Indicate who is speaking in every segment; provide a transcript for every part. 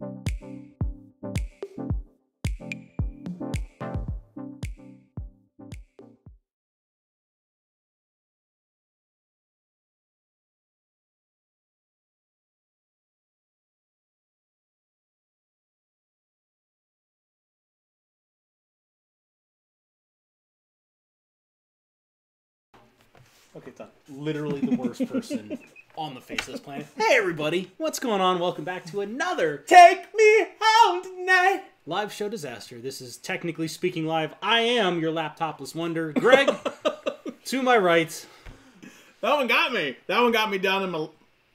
Speaker 1: Okay, it's done. Literally the worst person on the face of this planet. Hey, everybody. What's going on? Welcome back to another
Speaker 2: Take Me Home Tonight
Speaker 1: live show disaster. This is Technically Speaking Live. I am your laptopless wonder, Greg. To my right.
Speaker 2: That one got me. That one got me down in my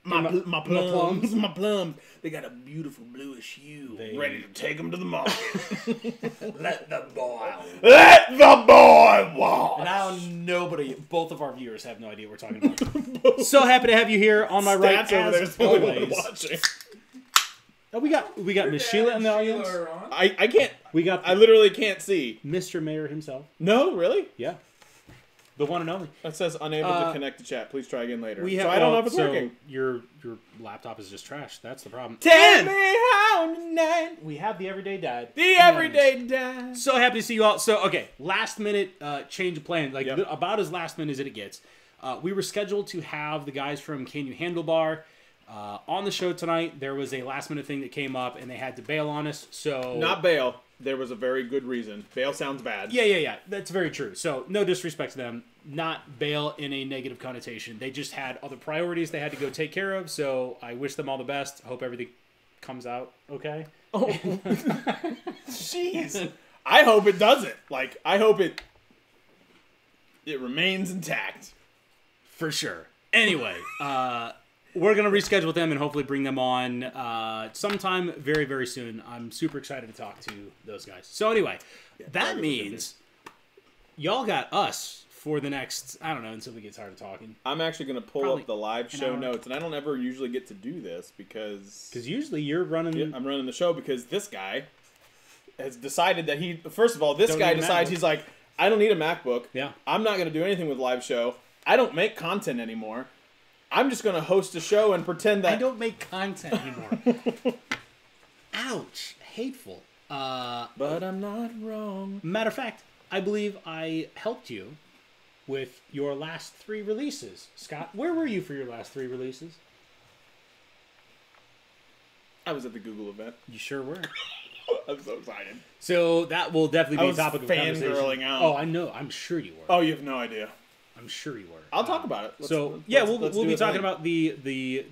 Speaker 2: plums.
Speaker 1: plums.
Speaker 2: My plums. They got a beautiful bluish hue. Ready to take them to the market.
Speaker 1: Let the boy.
Speaker 2: Let the boy walk.
Speaker 1: Now nobody, both of our viewers have no idea what we're talking about. So happy to have you here on my right, as always.
Speaker 2: Watching.
Speaker 1: Oh, we got Miss Sheila in the audience.
Speaker 2: I can't.
Speaker 1: I
Speaker 2: literally can't see.
Speaker 1: Mr. Mayor himself.
Speaker 2: No, really?
Speaker 1: Yeah. The one and only.
Speaker 2: It says unable to connect to chat. Please try again later.
Speaker 1: So
Speaker 2: I don't know if it's working.
Speaker 1: Your laptop is just trash. That's the problem.
Speaker 2: 10! Take me home tonight.
Speaker 1: We have the everyday dad.
Speaker 2: The everyday dad.
Speaker 1: So happy to see you all. So, okay, last minute change of plan. Like, about as last minute as it gets. We were scheduled to have the guys from CanYouHandleBar on the show tonight. There was a last minute thing that came up, and they had to bail on us. So
Speaker 2: not bail. There was a very good reason. Bail sounds bad.
Speaker 1: Yeah. That's very true. So, no disrespect to them. Not bail in a negative connotation. They just had other priorities they had to go take care of, so I wish them all the best. I hope everything comes out okay.
Speaker 2: Oh, jeez. I hope it doesn't. Like, I hope it remains intact.
Speaker 1: For sure. Anyway, we're going to reschedule with them and hopefully bring them on sometime very, very soon. I'm super excited to talk to those guys. So anyway, that means y'all got us for the next, I don't know, until we get tired of talking.
Speaker 2: I'm actually going to pull up the live show notes, and I don't ever usually get to do this because
Speaker 1: usually you're running.
Speaker 2: Yeah, I'm running the show because this guy has decided that first of all, this guy decides he's like, I don't need a MacBook.
Speaker 1: Yeah.
Speaker 2: I'm not going to do anything with live show. I don't make content anymore. I'm just going to host a show and pretend that
Speaker 1: I don't make content anymore. Ouch. Hateful.
Speaker 2: But I'm not wrong.
Speaker 1: Matter of fact, I believe I helped you with your last 3 releases. Scott, where were you for your last 3 releases?
Speaker 2: I was at the Google event.
Speaker 1: You sure were.
Speaker 2: I'm so excited.
Speaker 1: So that will definitely be a topic of conversation.
Speaker 2: Fangirling out.
Speaker 1: Oh, I know. I'm sure you were.
Speaker 2: Oh, you have no idea.
Speaker 1: I'm sure you were.
Speaker 2: I'll talk about it.
Speaker 1: We'll be talking about the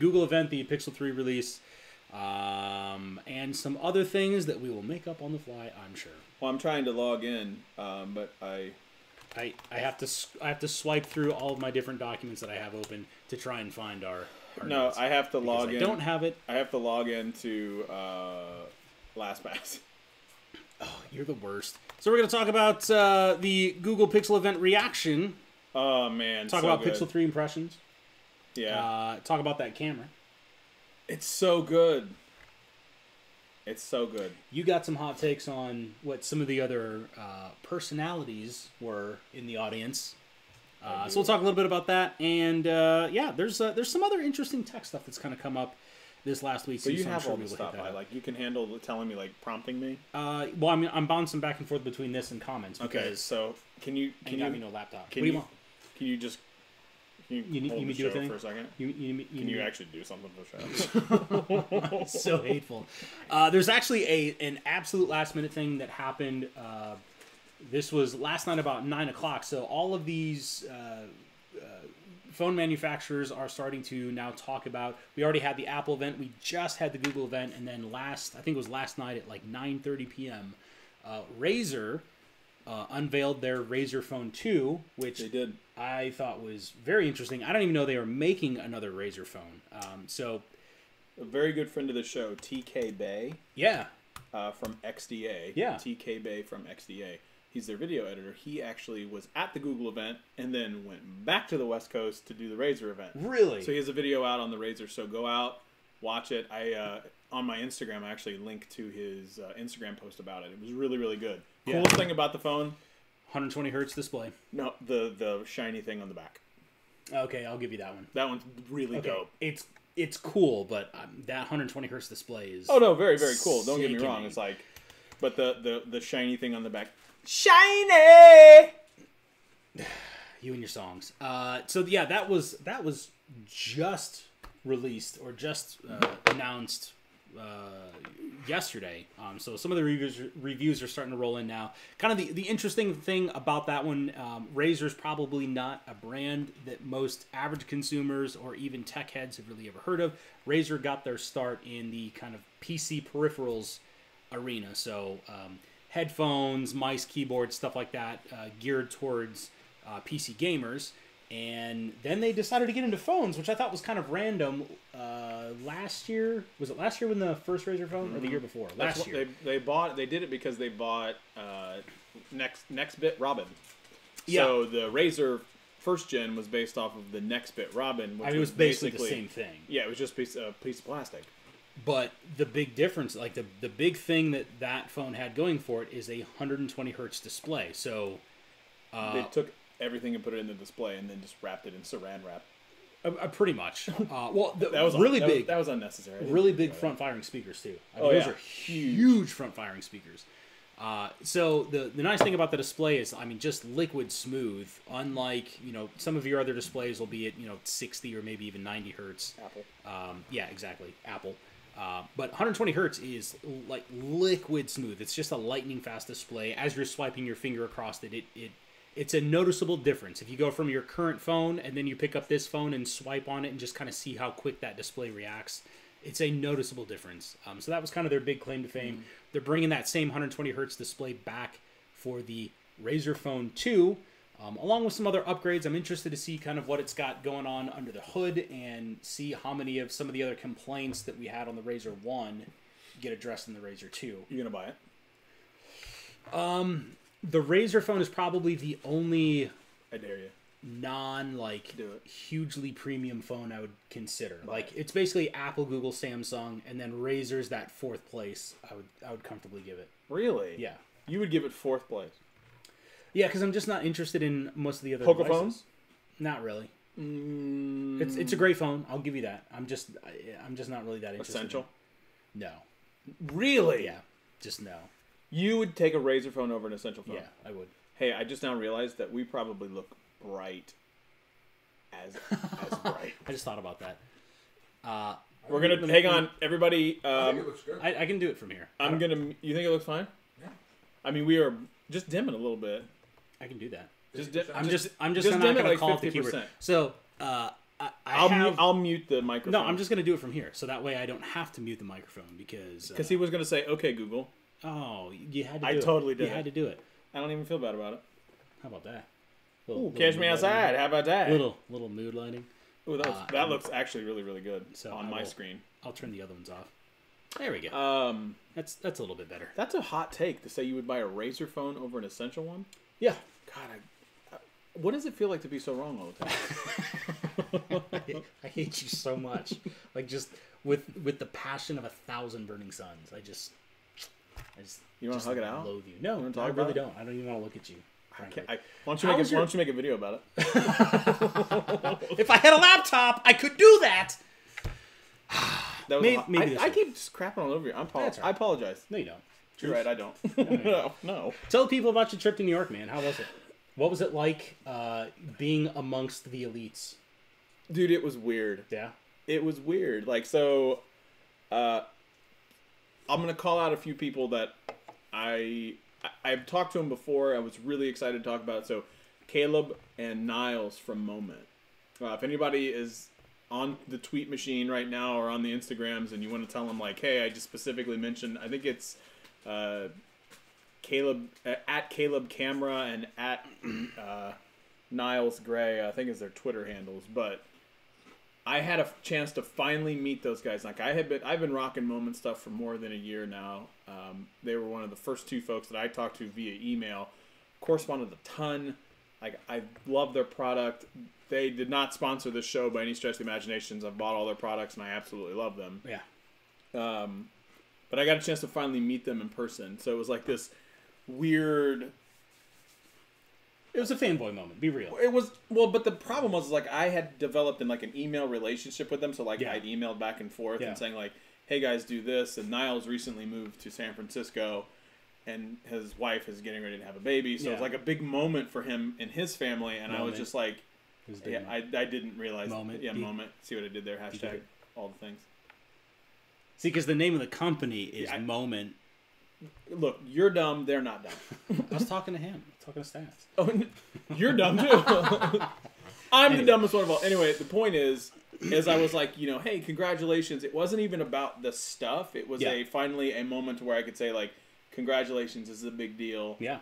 Speaker 1: Google event, the Pixel 3 release, and some other things that we will make up on the fly, I'm sure.
Speaker 2: Well, I'm trying to log in, but I
Speaker 1: have to swipe through all of my different documents that I have open to try and find our notes,
Speaker 2: I have to log in.
Speaker 1: I don't have it.
Speaker 2: I have to log into LastPass.
Speaker 1: Oh, you're the worst. So we're going to talk about the Google Pixel event reaction.
Speaker 2: Oh, man.
Speaker 1: Talk about Pixel 3 impressions.
Speaker 2: Yeah.
Speaker 1: Talk about that camera.
Speaker 2: It's so good. It's so good.
Speaker 1: You got some hot takes on what some of the other personalities were in the audience. So we'll talk a little bit about that. And, there's some other interesting tech stuff that's kind of come up this last week.
Speaker 2: So you have all this stuff. You can handle telling me, prompting me?
Speaker 1: Well, I mean, I'm bouncing back and forth between this and comments.
Speaker 2: Okay, so can you
Speaker 1: got me no laptop.
Speaker 2: What
Speaker 1: do you want?
Speaker 2: Can you just...
Speaker 1: You need me to do a thing
Speaker 2: for a second?
Speaker 1: Can
Speaker 2: you actually do something for the show?
Speaker 1: So hateful. There's actually an absolute last minute thing that happened. This was last night about 9 o'clock. So all of these phone manufacturers are starting to now talk about. We already had the Apple event. We just had the Google event, and then I think it was last night at like 9:30 p.m. Razer unveiled their Razer Phone 2, which
Speaker 2: they did.
Speaker 1: I thought was very interesting. I don't even know they were making another Razer phone. So,
Speaker 2: a very good friend of the show, TK Bay.
Speaker 1: Yeah.
Speaker 2: From XDA.
Speaker 1: Yeah.
Speaker 2: TK Bay from XDA. He's their video editor. He actually was at the Google event and then went back to the West Coast to do the Razer event.
Speaker 1: Really?
Speaker 2: So he has a video out on the Razer. So go out, watch it. On my Instagram, I actually linked to his Instagram post about it. It was really, really good.
Speaker 1: Yeah.
Speaker 2: Coolest thing about the phone.
Speaker 1: 120 hertz display.
Speaker 2: No, the shiny thing on the back.
Speaker 1: Okay, I'll give you that one.
Speaker 2: That one's really dope.
Speaker 1: It it's cool, but that 120 hertz display is.
Speaker 2: Oh no, very very cool. Don't get me wrong.
Speaker 1: sickening.
Speaker 2: It's like, but the shiny thing on the back, shiny.
Speaker 1: You and your songs. So yeah, that was just released or just announced yesterday. So some of the reviews are starting to roll in now. Kind of the interesting thing about that one, Razer's probably not a brand that most average consumers or even tech heads have really ever heard of. Razer got their start in the kind of PC peripherals arena. So headphones, mice, keyboards, stuff like that, geared towards PC gamers. And then they decided to get into phones, which I thought was kind of random. Last year, was it last year when the first Razer phone, or the year before? Last year.
Speaker 2: They did it because they bought Nextbit Robin.
Speaker 1: Yeah.
Speaker 2: So the Razer first gen was based off of the Nextbit Robin, which
Speaker 1: it was basically the same thing.
Speaker 2: Yeah, it was just a piece of plastic.
Speaker 1: But the big difference, like the big thing that phone had going for it, is a 120 hertz display. So
Speaker 2: they took everything and put it in the display, and then just wrapped it in Saran wrap.
Speaker 1: Pretty much. Well,
Speaker 2: that was
Speaker 1: really big.
Speaker 2: That was unnecessary.
Speaker 1: Really big front-firing speakers too. Those are huge front-firing speakers. So the nice thing about the display is, just liquid smooth. Unlike some of your other displays will be at 60 or maybe even 90 hertz.
Speaker 2: Apple.
Speaker 1: Yeah, exactly. Apple. But 120 hertz is like liquid smooth. It's just a lightning fast display. As you're swiping your finger across it, it's a noticeable difference. If you go from your current phone and then you pick up this phone and swipe on it and just kind of see how quick that display reacts, it's a noticeable difference. So that was kind of their big claim to fame. Mm-hmm. They're bringing that same 120 hertz display back for the Razer Phone 2, along with some other upgrades. I'm interested to see kind of what it's got going on under the hood and see how many of some of the other complaints that we had on the Razer 1 get addressed in the Razer 2.
Speaker 2: You gonna buy it?
Speaker 1: The Razer Phone is probably the only
Speaker 2: I dare you.
Speaker 1: hugely premium phone I would consider. It's basically Apple, Google, Samsung, and then Razer's that fourth place. I would comfortably give it.
Speaker 2: Really?
Speaker 1: Yeah.
Speaker 2: You would give it fourth place.
Speaker 1: Yeah, because I'm just not interested in most of the other
Speaker 2: Poco
Speaker 1: devices.
Speaker 2: phones?
Speaker 1: Not really. It's a great phone. I'll give you that. I'm just not really that interested.
Speaker 2: Essential?
Speaker 1: No.
Speaker 2: Really?
Speaker 1: Yeah. Just no.
Speaker 2: You would take a Razer phone over an Essential phone?
Speaker 1: Yeah, I would.
Speaker 2: Hey, I just now realized that we probably look bright as bright.
Speaker 1: I just thought about that.
Speaker 2: We're gonna hang on, everybody.
Speaker 3: I think it looks good.
Speaker 1: I can do it from here.
Speaker 2: You think it looks fine?
Speaker 3: Yeah.
Speaker 2: We are just dimming a little bit.
Speaker 1: I can do that.
Speaker 2: I'm
Speaker 1: just not
Speaker 2: dim
Speaker 1: going
Speaker 2: it
Speaker 1: to
Speaker 2: like
Speaker 1: call it the
Speaker 2: 50%.
Speaker 1: keyword. So
Speaker 2: I'll mute the microphone.
Speaker 1: No, I'm just going to do it from here, so that way I don't have to mute the microphone because
Speaker 2: he was going to say, "Okay, Google."
Speaker 1: Oh, you had to.
Speaker 2: I totally did.
Speaker 1: You had to do it.
Speaker 2: I don't even feel bad about it.
Speaker 1: How about that?
Speaker 2: Catch me outside. How about that?
Speaker 1: Little mood lighting.
Speaker 2: Ooh, that looks actually really really good on my screen.
Speaker 1: I'll turn the other ones off. There we go. That's a little bit better.
Speaker 2: That's a hot take to say you would buy a Razer phone over an Essential one.
Speaker 1: Yeah.
Speaker 2: God, what does it feel like to be so wrong all the
Speaker 1: time? I hate you so much. Just with the passion of 1,000 burning suns. I just
Speaker 2: you want to hug it out?
Speaker 1: Loathe you. No, I really don't. I don't even want to look at you.
Speaker 2: Why don't you make a video about it?
Speaker 1: If I had a laptop, I could do that. Maybe
Speaker 2: I keep just crapping all over you. I apologize.
Speaker 1: No, you don't.
Speaker 2: You're right. I don't. No.
Speaker 1: Tell people about your trip to New York, man. How was it? What was it like being amongst the elites?
Speaker 2: Dude, it was weird.
Speaker 1: Yeah?
Speaker 2: It was weird. I'm going to call out a few people that I've talked to them before. I was really excited to talk about it. So, Caleb and Niles from Moment. If anybody is on the tweet machine right now or on the Instagrams and you want to tell them, hey, I just specifically mentioned, I think it's Caleb, at Caleb Camera and at Niles Gray, I think is their Twitter handles. But I had a chance to finally meet those guys. I've been rocking Moment stuff for more than a year now. They were one of the first two folks that I talked to via email. Corresponded a ton. I love their product. They did not sponsor this show by any stretch of the imaginations. I've bought all their products and I absolutely love them.
Speaker 1: Yeah.
Speaker 2: But I got a chance to finally meet them in person. So it was like this weird
Speaker 1: It was a fanboy moment. Be real.
Speaker 2: It was, well, but the problem was, like, I had developed in, like, an email relationship with them, so, like, I'd emailed back and forth and saying, like, hey, guys, do this, and Niles recently moved to San Francisco, and his wife is getting ready to have a baby, so it was, like, a big moment for him and his family, and I was just like, I didn't realize.
Speaker 1: Moment.
Speaker 2: Moment. See what I did there? Hashtag all the things.
Speaker 1: See, because the name of the company is Moment.
Speaker 2: Look, you're dumb. They're not dumb.
Speaker 1: I was talking to him. I was talking to Stats.
Speaker 2: Oh, you're dumb too. I'm the dumbest one of all. Anyway, the point is I was like, you know, hey, congratulations. It wasn't even about the stuff. It was finally a moment where I could say, like, congratulations. This is a big deal.
Speaker 1: Yeah.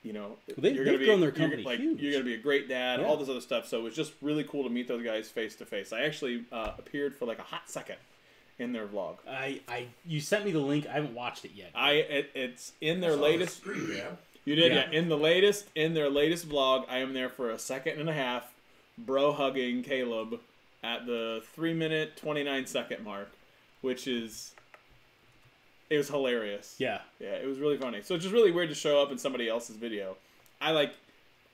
Speaker 2: You know,
Speaker 1: they've grown their company huge.
Speaker 2: You're going to be a great dad. All this other stuff. So it was just really cool to meet those guys face to face. I actually appeared for like a hot second in their vlog.
Speaker 1: You sent me the link. I haven't watched it yet.
Speaker 2: It's in their latest. You did, yeah. In their latest vlog, I am there for a second and a half, bro hugging Caleb at the 3-minute 29-second mark, which is. It was hilarious. Yeah. Yeah, it was really funny. So it's just really weird to show up in somebody else's video. I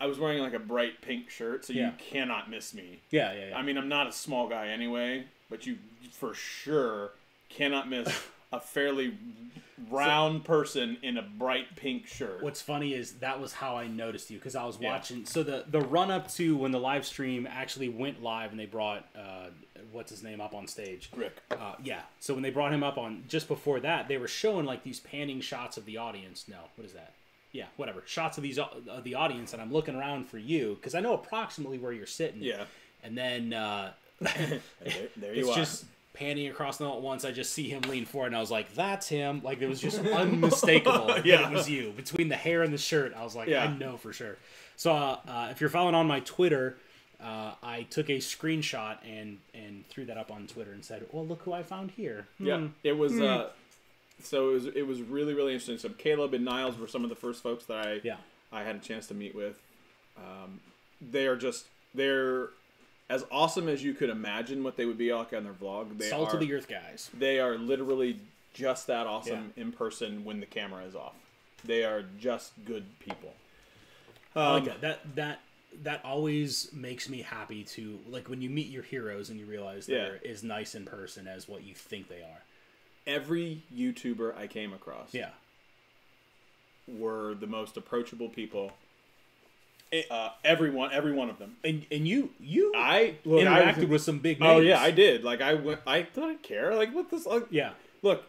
Speaker 2: was wearing like a bright pink shirt, so you cannot miss me. Yeah. I mean, I'm not a small guy anyway, but you for sure cannot miss a fairly round person in a bright pink shirt.
Speaker 1: What's funny is that was how I noticed you, because I was watching. So the run up to when the live stream actually went live and they brought what's his name up on stage,
Speaker 2: Rick.
Speaker 1: So when they brought him up on, just before that, they were showing like these panning shots of the audience. No, what is that? Yeah, whatever. Shots of the audience, and I'm looking around for you because I know approximately where you're sitting.
Speaker 2: Yeah.
Speaker 1: And then
Speaker 2: there
Speaker 1: it's
Speaker 2: you are.
Speaker 1: Just panning across the note once. I just see him lean forward, and I was like, "That's him!" Like, it was just unmistakable that it was you. Between the hair and the shirt, I was like, "I know for sure." So if you're following on my Twitter, I took a screenshot and threw that up on Twitter and said, "Well, look who I found here."
Speaker 2: Yeah, it was. So it was really, really interesting. So Caleb and Niles were some of the first folks that I had a chance to meet with. They're as awesome as you could imagine what they would be like on their vlog. They
Speaker 1: Salt of the earth guys.
Speaker 2: They are literally just that awesome in person when the camera is off. They are just good people.
Speaker 1: I like that. That always makes me happy to, like, when you meet your heroes and you realize they're as nice in person as what you think they are.
Speaker 2: Every YouTuber I came across were the most approachable people. Every one of them.
Speaker 1: And you interacted with some big names.
Speaker 2: Oh yeah, I did. Like I didn't care. Like what this? Like, look,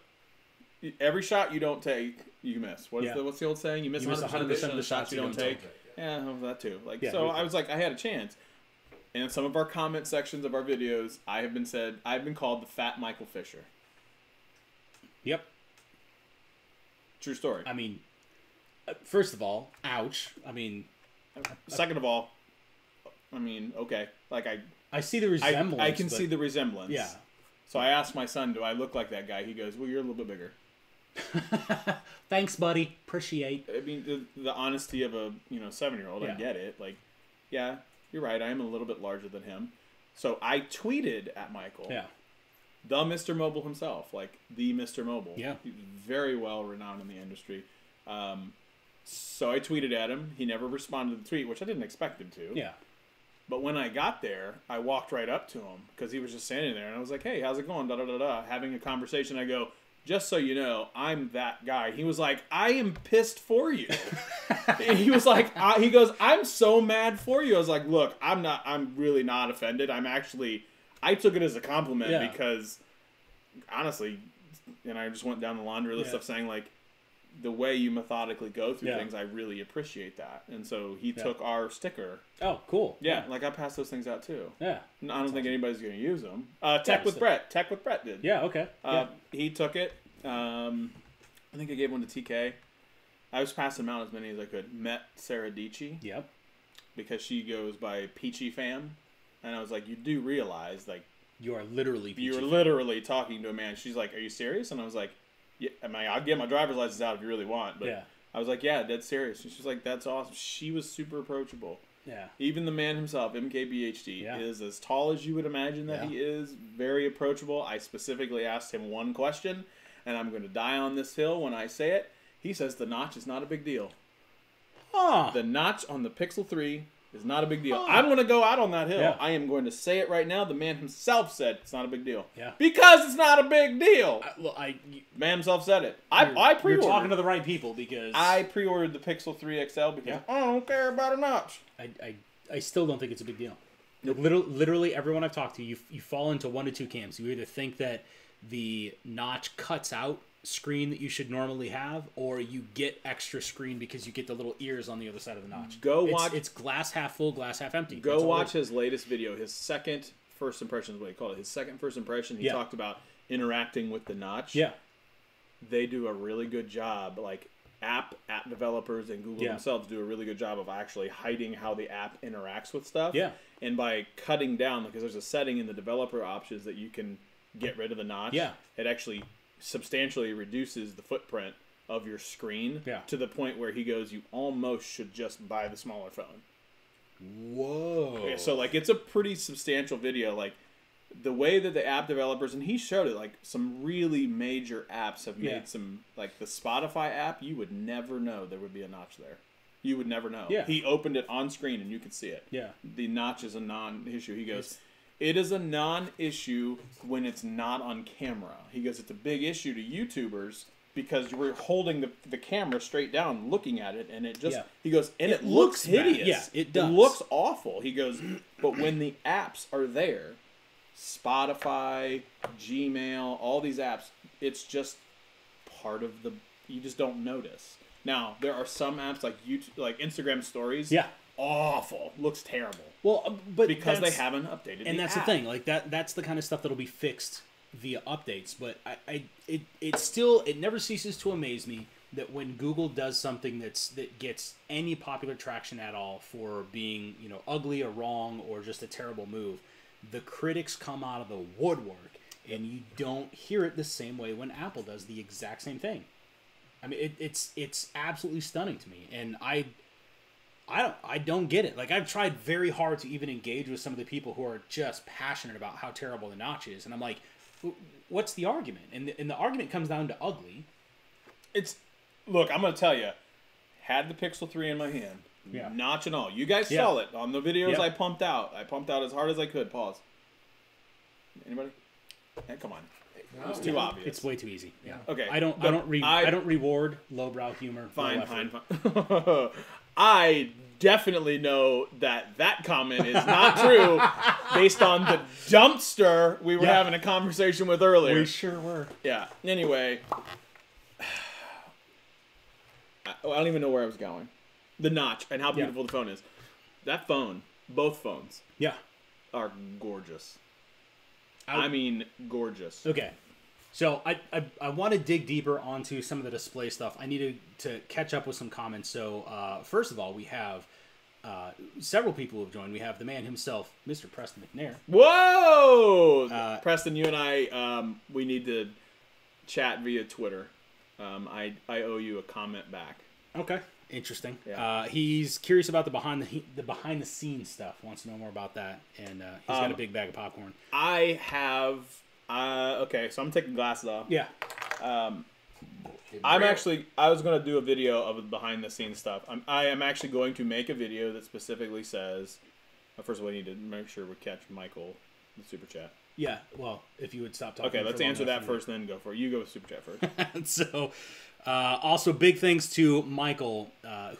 Speaker 2: every shot you don't take, you miss. What's the old saying? You miss 100% of the shots you don't take. Yeah, that too. Like so, I was like, I had a chance. And in some of our comment sections of our videos, I've been called the Fat Michael Fisher. Yep. True story.
Speaker 1: I mean, first of all, ouch. I mean.
Speaker 2: Second of all, I mean, okay, like
Speaker 1: I see the resemblance.
Speaker 2: I can see the resemblance. Yeah. So I asked my son, "Do I look like that guy?" He goes, "Well, you're a little bit bigger."
Speaker 1: Thanks, buddy. Appreciate.
Speaker 2: I mean, the honesty of a 7-year-old. I get it. Like, yeah, you're right. I am a little bit larger than him. So I tweeted at Michael. Yeah. The Mr. Mobile himself, like the Mr. Mobile. Yeah. He's very well renowned in the industry. So I tweeted at him. He never responded to the tweet, which I didn't expect him to. Yeah. But when I got there, I walked right up to him because he was just standing there. And I was like, hey, how's it going? Da-da-da-da. Having a conversation. I go, just so you know, I'm that guy. He was like, I am pissed for you. He was like, he goes, I'm so mad for you. I was like, look, I'm really not offended. I took it as a compliment because, honestly, and I just went down the laundry list of saying, like, the way you methodically go through things, I really appreciate that. And so he took our sticker.
Speaker 1: Oh, cool.
Speaker 2: Yeah, like I passed those things out too. Yeah. I don't think anybody's going to use them. Tech with Brett did.
Speaker 1: Yeah, okay.
Speaker 2: He took it. I think I gave one to TK. I was passing them out as many as I could. Met Sarah Dici. Yep. Because she goes by Peachy Fam. And I was like, you do realize, like...
Speaker 1: You are literally Peachy
Speaker 2: You're literally talking to a man. She's like, are you serious? And I was like... Yeah, I mean, I'll get my driver's license out if you really want. But I was like, yeah, dead serious. And she's like, that's awesome. She was super approachable. Yeah. Even the man himself, MKBHD, is as tall as you would imagine that he is. Very approachable. I specifically asked him one question, and I'm going to die on this hill when I say it. He says the notch is not a big deal. The notch on the Pixel 3 is not a big deal. I'm going to go out on that hill.
Speaker 1: Yeah.
Speaker 2: I am going to say it right now. The man himself said it's not a big deal.
Speaker 1: Yeah.
Speaker 2: Because it's not a big deal.
Speaker 1: The
Speaker 2: man himself said it. I pre-ordered.
Speaker 1: You're talking to the right people because
Speaker 2: I pre-ordered the Pixel 3 XL because I don't care about a notch.
Speaker 1: I still don't think it's a big deal. Nope. Literally everyone I've talked to, you fall into one to two camps. You either think that the notch cuts out screen that you should normally have, or you get extra screen because you get the little ears on the other side of the notch. It's glass half full, glass half empty.
Speaker 2: Go watch his latest video. His second first impression is what he called it. His second first impression, he talked about interacting with the notch.
Speaker 1: Yeah.
Speaker 2: They do a really good job. Like app developers and Google themselves do a really good job of actually hiding how the app interacts with stuff.
Speaker 1: Yeah.
Speaker 2: And by cutting down, because there's a setting in the developer options that you can get rid of the notch.
Speaker 1: Yeah.
Speaker 2: It actually substantially reduces the footprint of your screen to the point where he goes, you almost should just buy the smaller phone.
Speaker 1: Whoa.
Speaker 2: Okay, so like it's a pretty substantial video. Like the way that the app developers, and he showed it, like some really major apps have made some, like the Spotify app, you would never know there would be a notch there. You would never know.
Speaker 1: Yeah.
Speaker 2: He opened it on screen and you could see it.
Speaker 1: Yeah.
Speaker 2: The notch is a non-issue. He goes, it is a non-issue when it's not on camera. He goes, it's a big issue to YouTubers because you were holding the camera straight down looking at it, and it just, he goes, and it looks hideous.
Speaker 1: Bad. Yeah, it does.
Speaker 2: It looks awful. He goes, but when the apps are there, Spotify, Gmail, all these apps, it's just part of you just don't notice. Now, there are some apps like YouTube, like Instagram Stories.
Speaker 1: Yeah.
Speaker 2: Awful. Looks terrible.
Speaker 1: Well, but
Speaker 2: because they haven't updated
Speaker 1: and
Speaker 2: the
Speaker 1: that's
Speaker 2: app.
Speaker 1: the thing. Like that's the kind of stuff that'll be fixed via updates. But it never ceases to amaze me that when Google does something that gets any popular traction at all for being, ugly or wrong or just a terrible move, the critics come out of the woodwork, and you don't hear it the same way when Apple does the exact same thing. I mean, it's absolutely stunning to me, and I don't get it. Like, I've tried very hard to even engage with some of the people who are just passionate about how terrible the notch is, and I'm like, what's the argument? And the argument comes down to ugly.
Speaker 2: Look, I'm going to tell you, had the Pixel 3 in my hand, notch and all. You guys saw it on the videos I pumped out. I pumped out as hard as I could. Pause. Anybody? Hey, come on. It's too obvious.
Speaker 1: It's way too easy. Yeah.
Speaker 2: Okay.
Speaker 1: I don't reward lowbrow humor.
Speaker 2: Fine. I definitely know that comment is not true based on the dumpster we were having a conversation with earlier.
Speaker 1: We sure were.
Speaker 2: Yeah. Anyway, I don't even know where I was going. The notch and how beautiful the phone is. That phone, both phones, are gorgeous. I mean, gorgeous.
Speaker 1: Okay. So I want to dig deeper onto some of the display stuff. I needed to catch up with some comments. So first of all, we have several people who have joined. We have the man himself, Mr. Preston McNair.
Speaker 2: Whoa! Preston, you and I, we need to chat via Twitter. I owe you a comment back.
Speaker 1: Okay. Interesting.
Speaker 2: Yeah.
Speaker 1: He's curious about the behind the scenes stuff. Wants to know more about that, and he's got a big bag of popcorn.
Speaker 2: I have. Okay, so I'm taking glasses off.
Speaker 1: Yeah.
Speaker 2: I was going to do a video of behind the scenes stuff. I am actually going to make a video that specifically says. First of all, I need to make sure we catch Michael, the super chat.
Speaker 1: Yeah. Well, if you would stop talking.
Speaker 2: Okay, let's answer that first, then go for it. You go with super chat first.
Speaker 1: So. Also, big thanks to Michael,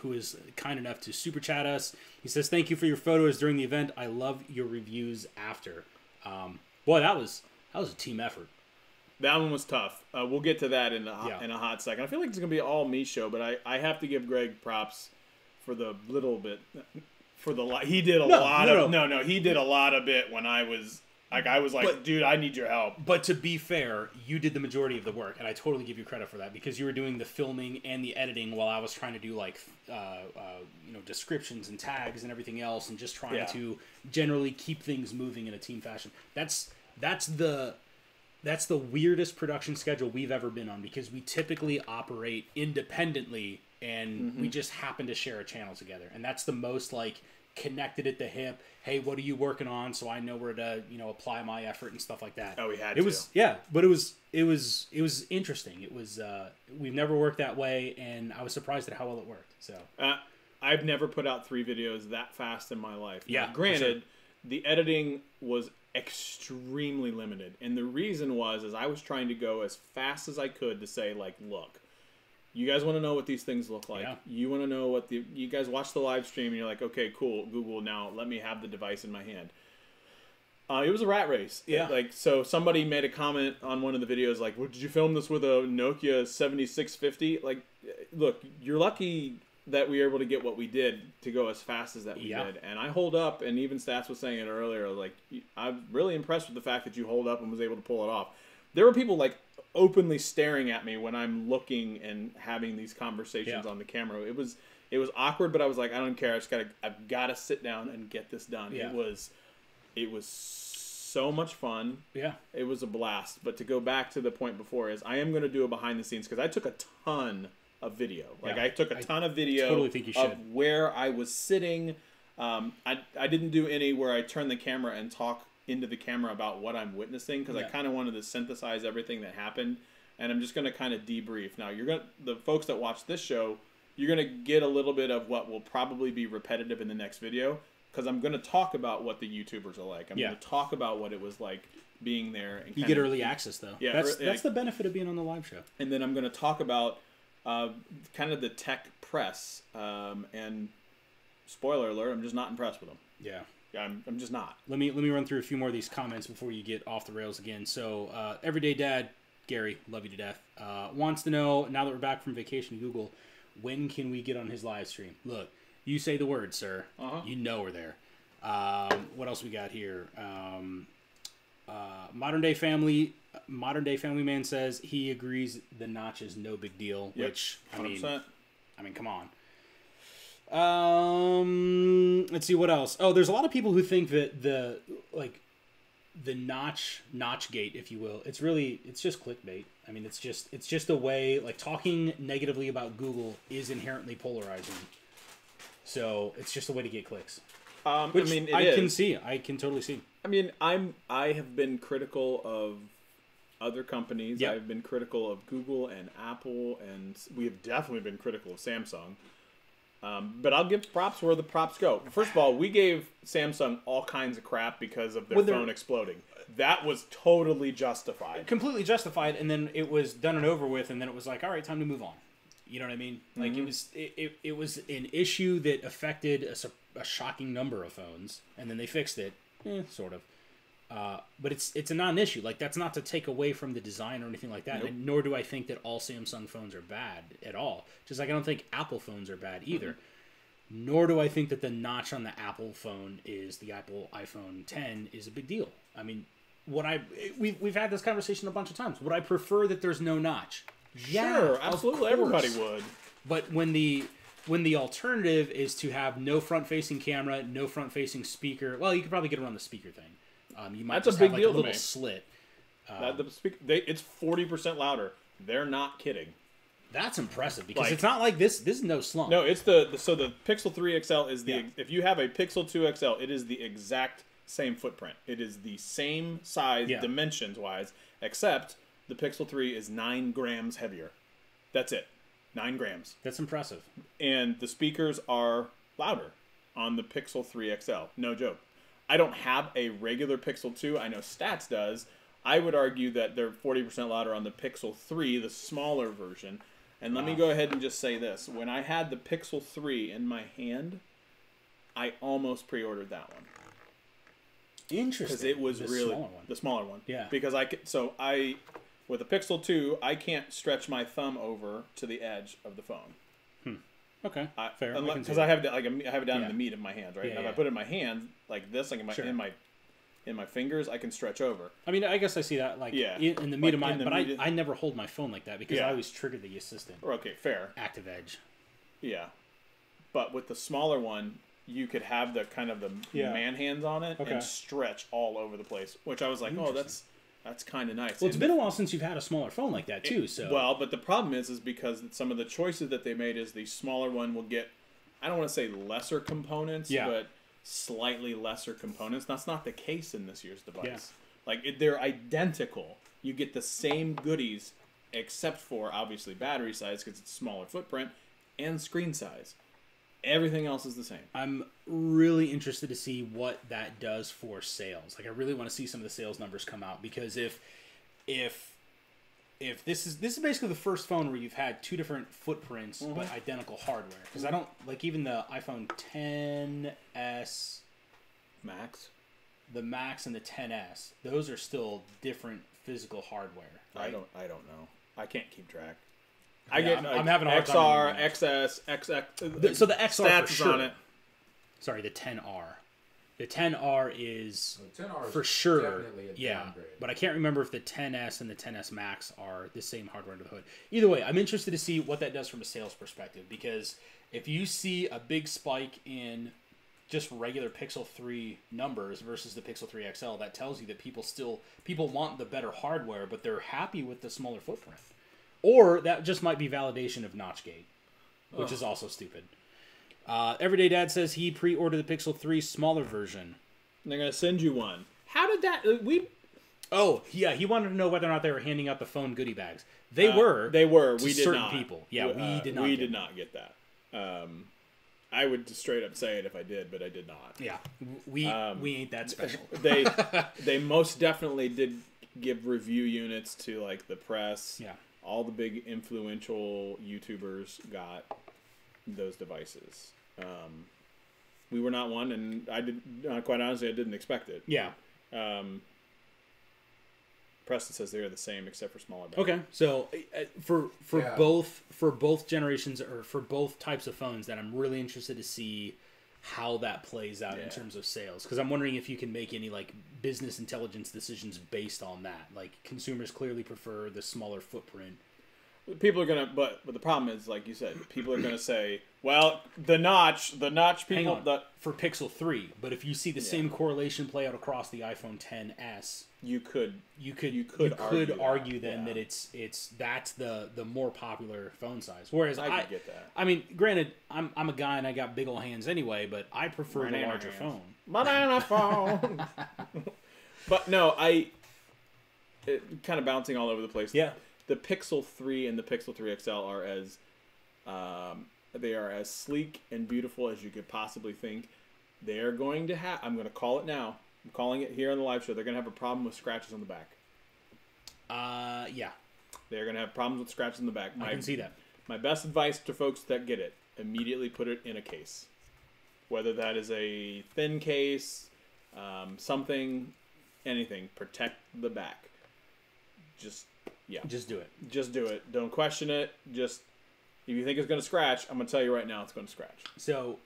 Speaker 1: who is kind enough to super chat us. He says, "Thank you for your photos during the event. I love your reviews after." Boy, that was a team effort.
Speaker 2: That one was tough. We'll get to that in a hot second. I feel like it's gonna be all me show, but I have to give Greg props for the little bit for the he did a lot of he did a lot of it when I was. I was like, dude, I need your help.
Speaker 1: But to be fair, you did the majority of the work, and I totally give you credit for that because you were doing the filming and the editing while I was trying to do descriptions and tags and everything else, and just trying to generally keep things moving in a team fashion. That's the weirdest production schedule we've ever been on because we typically operate independently, and we just happen to share a channel together, and that's the most connected at the hip. Hey, what are you working on? So I know where to, apply my effort and stuff like that.
Speaker 2: Oh, we had
Speaker 1: it was but it was interesting. It was we've never worked that way, and I was surprised at how well it worked. So
Speaker 2: I've never put out 3 videos that fast in my life.
Speaker 1: Yeah,
Speaker 2: now, granted, the editing was extremely limited, and the reason is I was trying to go as fast as I could to say, like, look, you guys want to know what these things look like.
Speaker 1: Yeah.
Speaker 2: You want to know what you guys watch the live stream and you're like, okay, cool, Google, now let me have the device in my hand. It was a rat race.
Speaker 1: Yeah.
Speaker 2: So somebody made a comment on one of the videos like, well, did you film this with a Nokia 7650? Like, look, you're lucky that we were able to get what we did to go as fast as that we did. And I hold up, and even Stats was saying it earlier, like, I'm really impressed with the fact that you hold up and was able to pull it off. There were people, like, openly staring at me when I'm looking and having these conversations on the camera. It was awkward, but I was like, I don't care. I've got to sit down and get this done. Yeah. It was so much fun. Yeah. It was a blast. But to go back to the point before is I am going to do a behind the scenes because I took a ton of video. Like I took a ton of video
Speaker 1: totally think you should.
Speaker 2: of where I was sitting. I didn't do any where I turn the camera and talk into the camera about what I'm witnessing because I kind of wanted to synthesize everything that happened, and I'm just going to kind of debrief. Now the folks that watch this show, you're going to get a little bit of what will probably be repetitive in the next video because I'm going to talk about what the YouTubers are like. I'm going to talk about what it was like being there. And
Speaker 1: you get early access though.
Speaker 2: Yeah,
Speaker 1: that's the benefit of being on the live show.
Speaker 2: And then I'm going to talk about kind of the tech press, and spoiler alert, I'm just not impressed with them. Yeah. I'm just not.
Speaker 1: Let me run through a few more of these comments before you get off the rails again. So, Everyday Dad, Gary, love you to death, wants to know, now that we're back from vacation, Google, when can we get on his live stream? Look, you say the word, sir. You know we're there. What else we got here? Modern Day Family Man says he agrees the notch is no big deal, which 100%. I mean, come on. Let's see what else. Oh, there's a lot of people who think that the notch gate, if you will, it's just clickbait. I mean, it's just a way, like, talking negatively about Google is inherently polarizing. So it's just a way to get clicks. Which I mean, I can totally see.
Speaker 2: I mean, I have been critical of other companies. Yep. I've been critical of Google and Apple, and we have definitely been critical of Samsung. But I'll give props where the props go. First of all, we gave Samsung all kinds of crap because of their phone exploding. That was totally justified.
Speaker 1: Completely justified, and then it was done and over with, and then it was like, all right, time to move on. You know what I mean? Like, it was an issue that affected a shocking number of phones, and then they fixed it, sort of. But it's a non-issue. Like, that's not to take away from the design or anything like that. Nope. And nor do I think that all Samsung phones are bad at all. Just like I don't think Apple phones are bad either. Nor do I think that the notch on the Apple phone the Apple iPhone 10 is a big deal. I mean, we've had this conversation a bunch of times. Would I prefer that there's no notch? Yeah,
Speaker 2: sure, absolutely. Everybody would.
Speaker 1: But when the alternative is to have no front-facing camera, no front-facing speaker, well, you could probably get around the speaker thing. You might
Speaker 2: That's a big
Speaker 1: have, like,
Speaker 2: deal
Speaker 1: a little
Speaker 2: to me.
Speaker 1: slit.
Speaker 2: It's 40% louder. They're not kidding.
Speaker 1: That's impressive because it's not like this. This is no slump.
Speaker 2: No, it's the Pixel 3 XL is if you have a Pixel 2 XL, it is the exact same footprint. It is the same size dimensions wise, except the Pixel 3 is 9 grams heavier. That's it. 9 grams.
Speaker 1: That's impressive.
Speaker 2: And the speakers are louder on the Pixel 3 XL. No joke. I don't have a regular Pixel 2. I know Stats does. I would argue that they're 40% louder on the Pixel 3, the smaller version. And let me go ahead and just say this. When I had the Pixel 3 in my hand, I almost pre-ordered that one.
Speaker 1: Interesting.
Speaker 2: Because it was the smaller one.
Speaker 1: Yeah.
Speaker 2: Because with the Pixel 2, I can't stretch my thumb over to the edge of the phone.
Speaker 1: Okay, fair.
Speaker 2: Because I have it down in the meat of my hands, right? Yeah, if I put it in my hand like this, like in my fingers, I can stretch over.
Speaker 1: I mean, I guess I see that, like, in the meat of my... But I never hold my phone like that because I always trigger the assistant.
Speaker 2: Okay, fair.
Speaker 1: Active edge.
Speaker 2: Yeah. But with the smaller one, you could have the kind of the man hands on it and stretch all over the place, which I was like, oh, that's kind of nice.
Speaker 1: Well, it's been a while since you've had a smaller phone like that, too.
Speaker 2: Well, but the problem is because some of the choices that they made is the smaller one will get, I don't want to say lesser components, but slightly lesser components. That's not the case in this year's device. Yeah. Like, they're identical. You get the same goodies, except for, obviously, battery size, because it's a smaller footprint, and screen size. Everything else is the same.
Speaker 1: I'm really interested to see what that does for sales. Like, I really want to see some of the sales numbers come out, because if this is basically the first phone where you've had two different footprints but identical hardware. Because I don't like even the iPhone XS
Speaker 2: Max,
Speaker 1: the Max and the XS. Those are still different physical hardware. Right?
Speaker 2: I don't know. I can't keep track.
Speaker 1: I'm having a hard
Speaker 2: XR,
Speaker 1: time.
Speaker 2: XS, XX.
Speaker 1: So the XR
Speaker 2: stats
Speaker 1: for sure.
Speaker 2: on it.
Speaker 1: Sorry, the 10R. The 10R is
Speaker 3: The 10R is
Speaker 1: for sure.
Speaker 3: definitely a downgrade.
Speaker 1: But I can't remember if the 10S and the 10S Max are the same hardware under the hood. Either way, I'm interested to see what that does from a sales perspective, because if you see a big spike in just regular Pixel 3 numbers versus the Pixel 3 XL, that tells you that people want the better hardware, but they're happy with the smaller footprint. Or that just might be validation of Notchgate, which is also stupid. Everyday Dad says he pre-ordered the Pixel 3 smaller version.
Speaker 2: And they're going to send you one. How did that...
Speaker 1: Oh, yeah, he wanted to know whether or not they were handing out the phone goodie bags. They were.
Speaker 2: They were.
Speaker 1: To
Speaker 2: We did
Speaker 1: certain
Speaker 2: not.
Speaker 1: people. Yeah, we did not.
Speaker 2: We did not get that. I would just straight up say it if I did, but I did not.
Speaker 1: Yeah, we ain't that special.
Speaker 2: They most definitely did give review units to like the press.
Speaker 1: Yeah.
Speaker 2: All the big influential YouTubers got those devices. We were not one, and I did quite honestly, I didn't expect it.
Speaker 1: Yeah.
Speaker 2: Preston says they're the same except for smaller bags.
Speaker 1: Okay, so for
Speaker 3: Yeah.
Speaker 1: both generations, or for both types of phones, that I'm really interested to see how that plays out in terms of sales, because I'm wondering if you can make any like business intelligence decisions based on that. Like, consumers clearly prefer the smaller footprint.
Speaker 2: People are gonna, but the problem is, like you said, people are gonna say, "Well, the notch people."
Speaker 1: Hang on, for Pixel 3, but if you see the same correlation play out across the iPhone XS,
Speaker 2: you could
Speaker 1: argue then that that's the more popular phone size. Whereas
Speaker 2: I could get that.
Speaker 1: I mean, granted, I'm a guy and I got big old hands anyway, but I prefer the larger phone.
Speaker 2: Banana phone. But no, kind of bouncing all over the place.
Speaker 1: Yeah.
Speaker 2: The Pixel 3 and the Pixel 3 XL are they are as sleek and beautiful as you could possibly think. They are going to have, I'm going to call it now. I'm calling it here on the live show. They're going to have a problem with scratches on the back.
Speaker 1: Yeah.
Speaker 2: They're going to have problems with scratches on the back.
Speaker 1: I can see that.
Speaker 2: My best advice to folks that get it, immediately put it in a case. Whether that is a thin case, something, anything. Protect the back. Just do it. Just do it. Don't question it. Just, if you think it's going to scratch, I'm going to tell you right now it's going to scratch.
Speaker 1: So,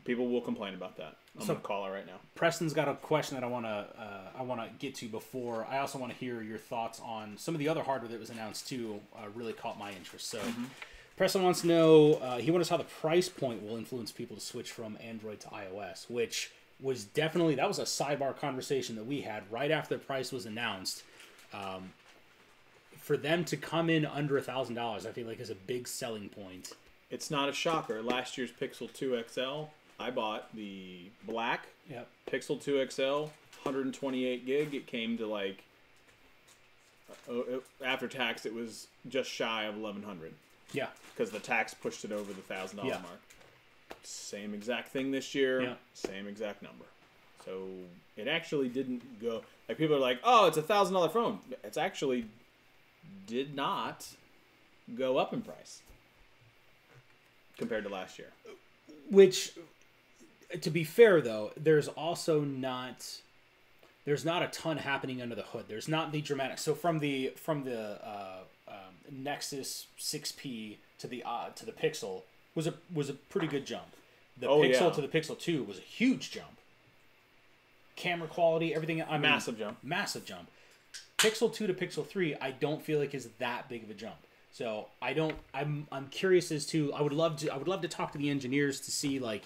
Speaker 2: people will complain about that. I'm going to call it right now.
Speaker 1: Preston's got a question that I want to get to before. I also want to hear your thoughts on some of the other hardware that was announced too. Really caught my interest. So, Preston wants to know. He wonders how the price point will influence people to switch from Android to iOS, which was definitely, that was a sidebar conversation that we had right after the price was announced. For them to come in under $1,000, I feel like is a big selling point.
Speaker 2: It's not a shocker. Last year's Pixel 2 XL, I bought the black Pixel 2 XL, 128 gig. It came to like, after tax, it was just shy of $1,100.
Speaker 1: Yeah.
Speaker 2: Because the tax pushed it over the $1,000
Speaker 1: Yeah.
Speaker 2: mark. Same exact thing this year.
Speaker 1: Yeah.
Speaker 2: Same exact number. So it actually didn't go, like, people are like, oh, it's a $1,000 phone. It's actually did not go up in price compared to last year.
Speaker 1: Which, to be fair though, there's not a ton happening under the hood. There's not the dramatic. So from the Nexus 6P to the Pixel was a pretty good jump. The Pixel to the Pixel 2 was a huge jump. Camera quality, everything.
Speaker 2: Massive jump.
Speaker 1: Pixel 2 to Pixel 3, I don't feel like is that big of a jump. So I'm curious as to, I would love to talk to the engineers to see like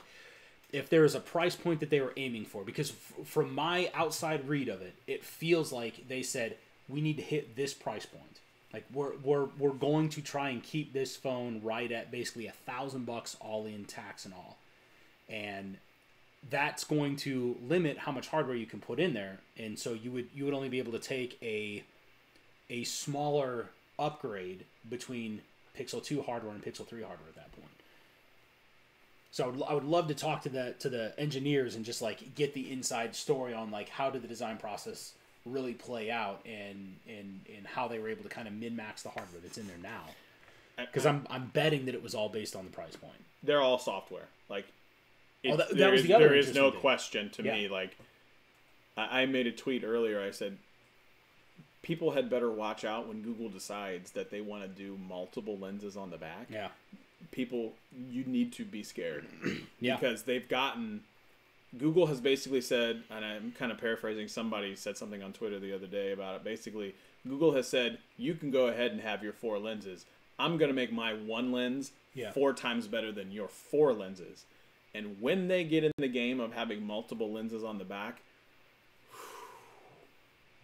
Speaker 1: if there is a price point that they were aiming for, because from my outside read of it, it feels like they said we need to hit this price point. Like we're going to try and keep this phone right at basically $1,000 all in, tax and all. And that's going to limit how much hardware you can put in there, and so you would only be able to take a smaller upgrade between Pixel 2 hardware and Pixel 3 hardware at that point. So I would love to talk to the engineers and just like get the inside story on like how did the design process really play out and how they were able to kind of min-max the hardware that's in there now. Because I'm betting that it was all based on the price point.
Speaker 2: They're all software. Like,
Speaker 1: there
Speaker 2: is no question to me. Like, I made a tweet earlier. I said, people had better watch out when Google decides that they want to do multiple lenses on the back.
Speaker 1: Yeah.
Speaker 2: People, you need to be scared.
Speaker 1: Yeah.
Speaker 2: Because they've gotten... Google has basically said, and I'm kind of paraphrasing, somebody said something on Twitter the other day about it. Basically, Google has said, you can go ahead and have your 4 lenses. I'm going to make my 1 lens 4 times better than your 4 lenses. And when they get in the game of having multiple lenses on the back,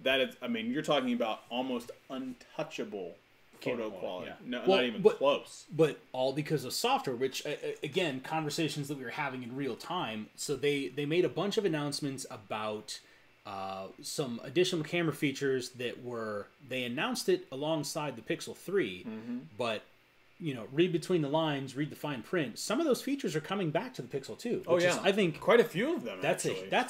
Speaker 2: that is, I mean, you're talking about almost untouchable photo quality. No, not even close.
Speaker 1: But all because of software, which, again, conversations that we were having in real time. So they made a bunch of announcements about some additional camera features that they announced it alongside the Pixel 3, but, you know, read between the lines, read the fine print. Some of those features are coming back to the Pixel 2.
Speaker 2: Oh, yeah.
Speaker 1: Is, I think
Speaker 2: quite a few of them,
Speaker 1: that's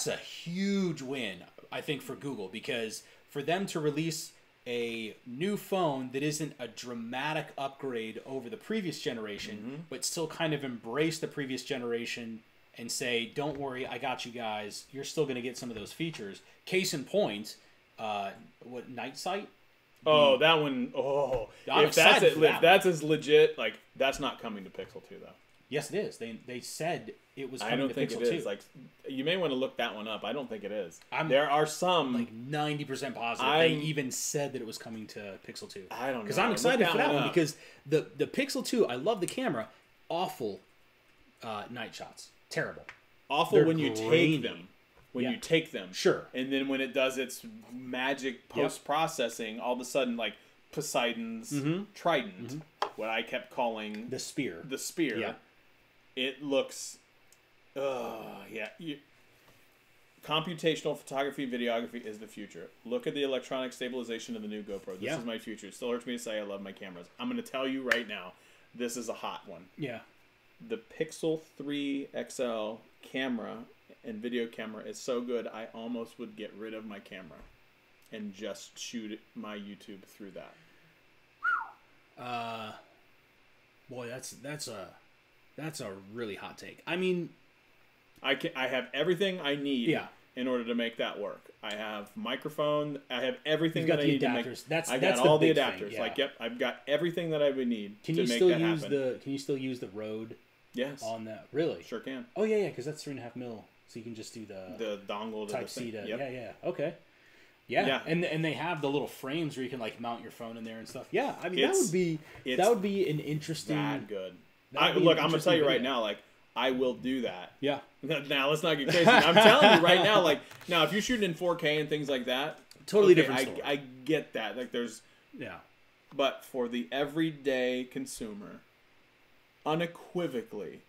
Speaker 1: a huge win, I think, for Google, because for them to release a new phone that isn't a dramatic upgrade over the previous generation, but still kind of embrace the previous generation and say, don't worry, I got you guys. You're still going to get some of those features. Case in point, Night Sight?
Speaker 2: Oh, that one. Oh, if that's as legit, like, that's not coming to Pixel 2, though.
Speaker 1: Yes, it is. They said it was coming to Pixel 2. I don't think it is.
Speaker 2: Like, you may want to look that one up. I don't think it is. There are some...
Speaker 1: like 90% positive. They even said that it was coming to Pixel 2.
Speaker 2: I don't know.
Speaker 1: Because I'm excited for that one because the Pixel 2, I love the camera. Awful night shots. Terrible.
Speaker 2: Awful when you take them. You take them.
Speaker 1: Sure.
Speaker 2: And then when it does its magic post-processing, all of a sudden, like, Poseidon's trident, what I kept calling...
Speaker 1: The spear.
Speaker 2: Yeah. It looks... computational photography, videography is the future. Look at the electronic stabilization of the new GoPro. This is my future. It still hurts me to say I love my cameras. I'm going to tell you right now, this is a hot one.
Speaker 1: Yeah.
Speaker 2: The Pixel 3 XL camera and video camera is so good, I almost would get rid of my camera and just shoot my YouTube through that.
Speaker 1: Boy, that's a really hot take. I mean,
Speaker 2: I have everything I need in order to make that work. I have microphone. I have everything that I need to make.
Speaker 1: I
Speaker 2: got all the adapters. Like, yep, I've got everything that I would need to make that happen.
Speaker 1: Can you still use the Rode?
Speaker 2: Yes.
Speaker 1: On that, really?
Speaker 2: Sure can.
Speaker 1: Oh yeah, because that's 3.5 mil, so you can just do the
Speaker 2: dongle to
Speaker 1: Type
Speaker 2: the
Speaker 1: C to
Speaker 2: okay.
Speaker 1: Yeah, and they have the little frames where you can like mount your phone in there and stuff. Yeah, I mean that would be an interesting.
Speaker 2: That good. Look, I'm gonna tell you right now, like, I will do that.
Speaker 1: Yeah.
Speaker 2: Now let's not get crazy. I'm telling you right now, like, now if you're shooting in 4K and things like that,
Speaker 1: totally different story.
Speaker 2: I get that. Like, there's but for the everyday consumer, unequivocally,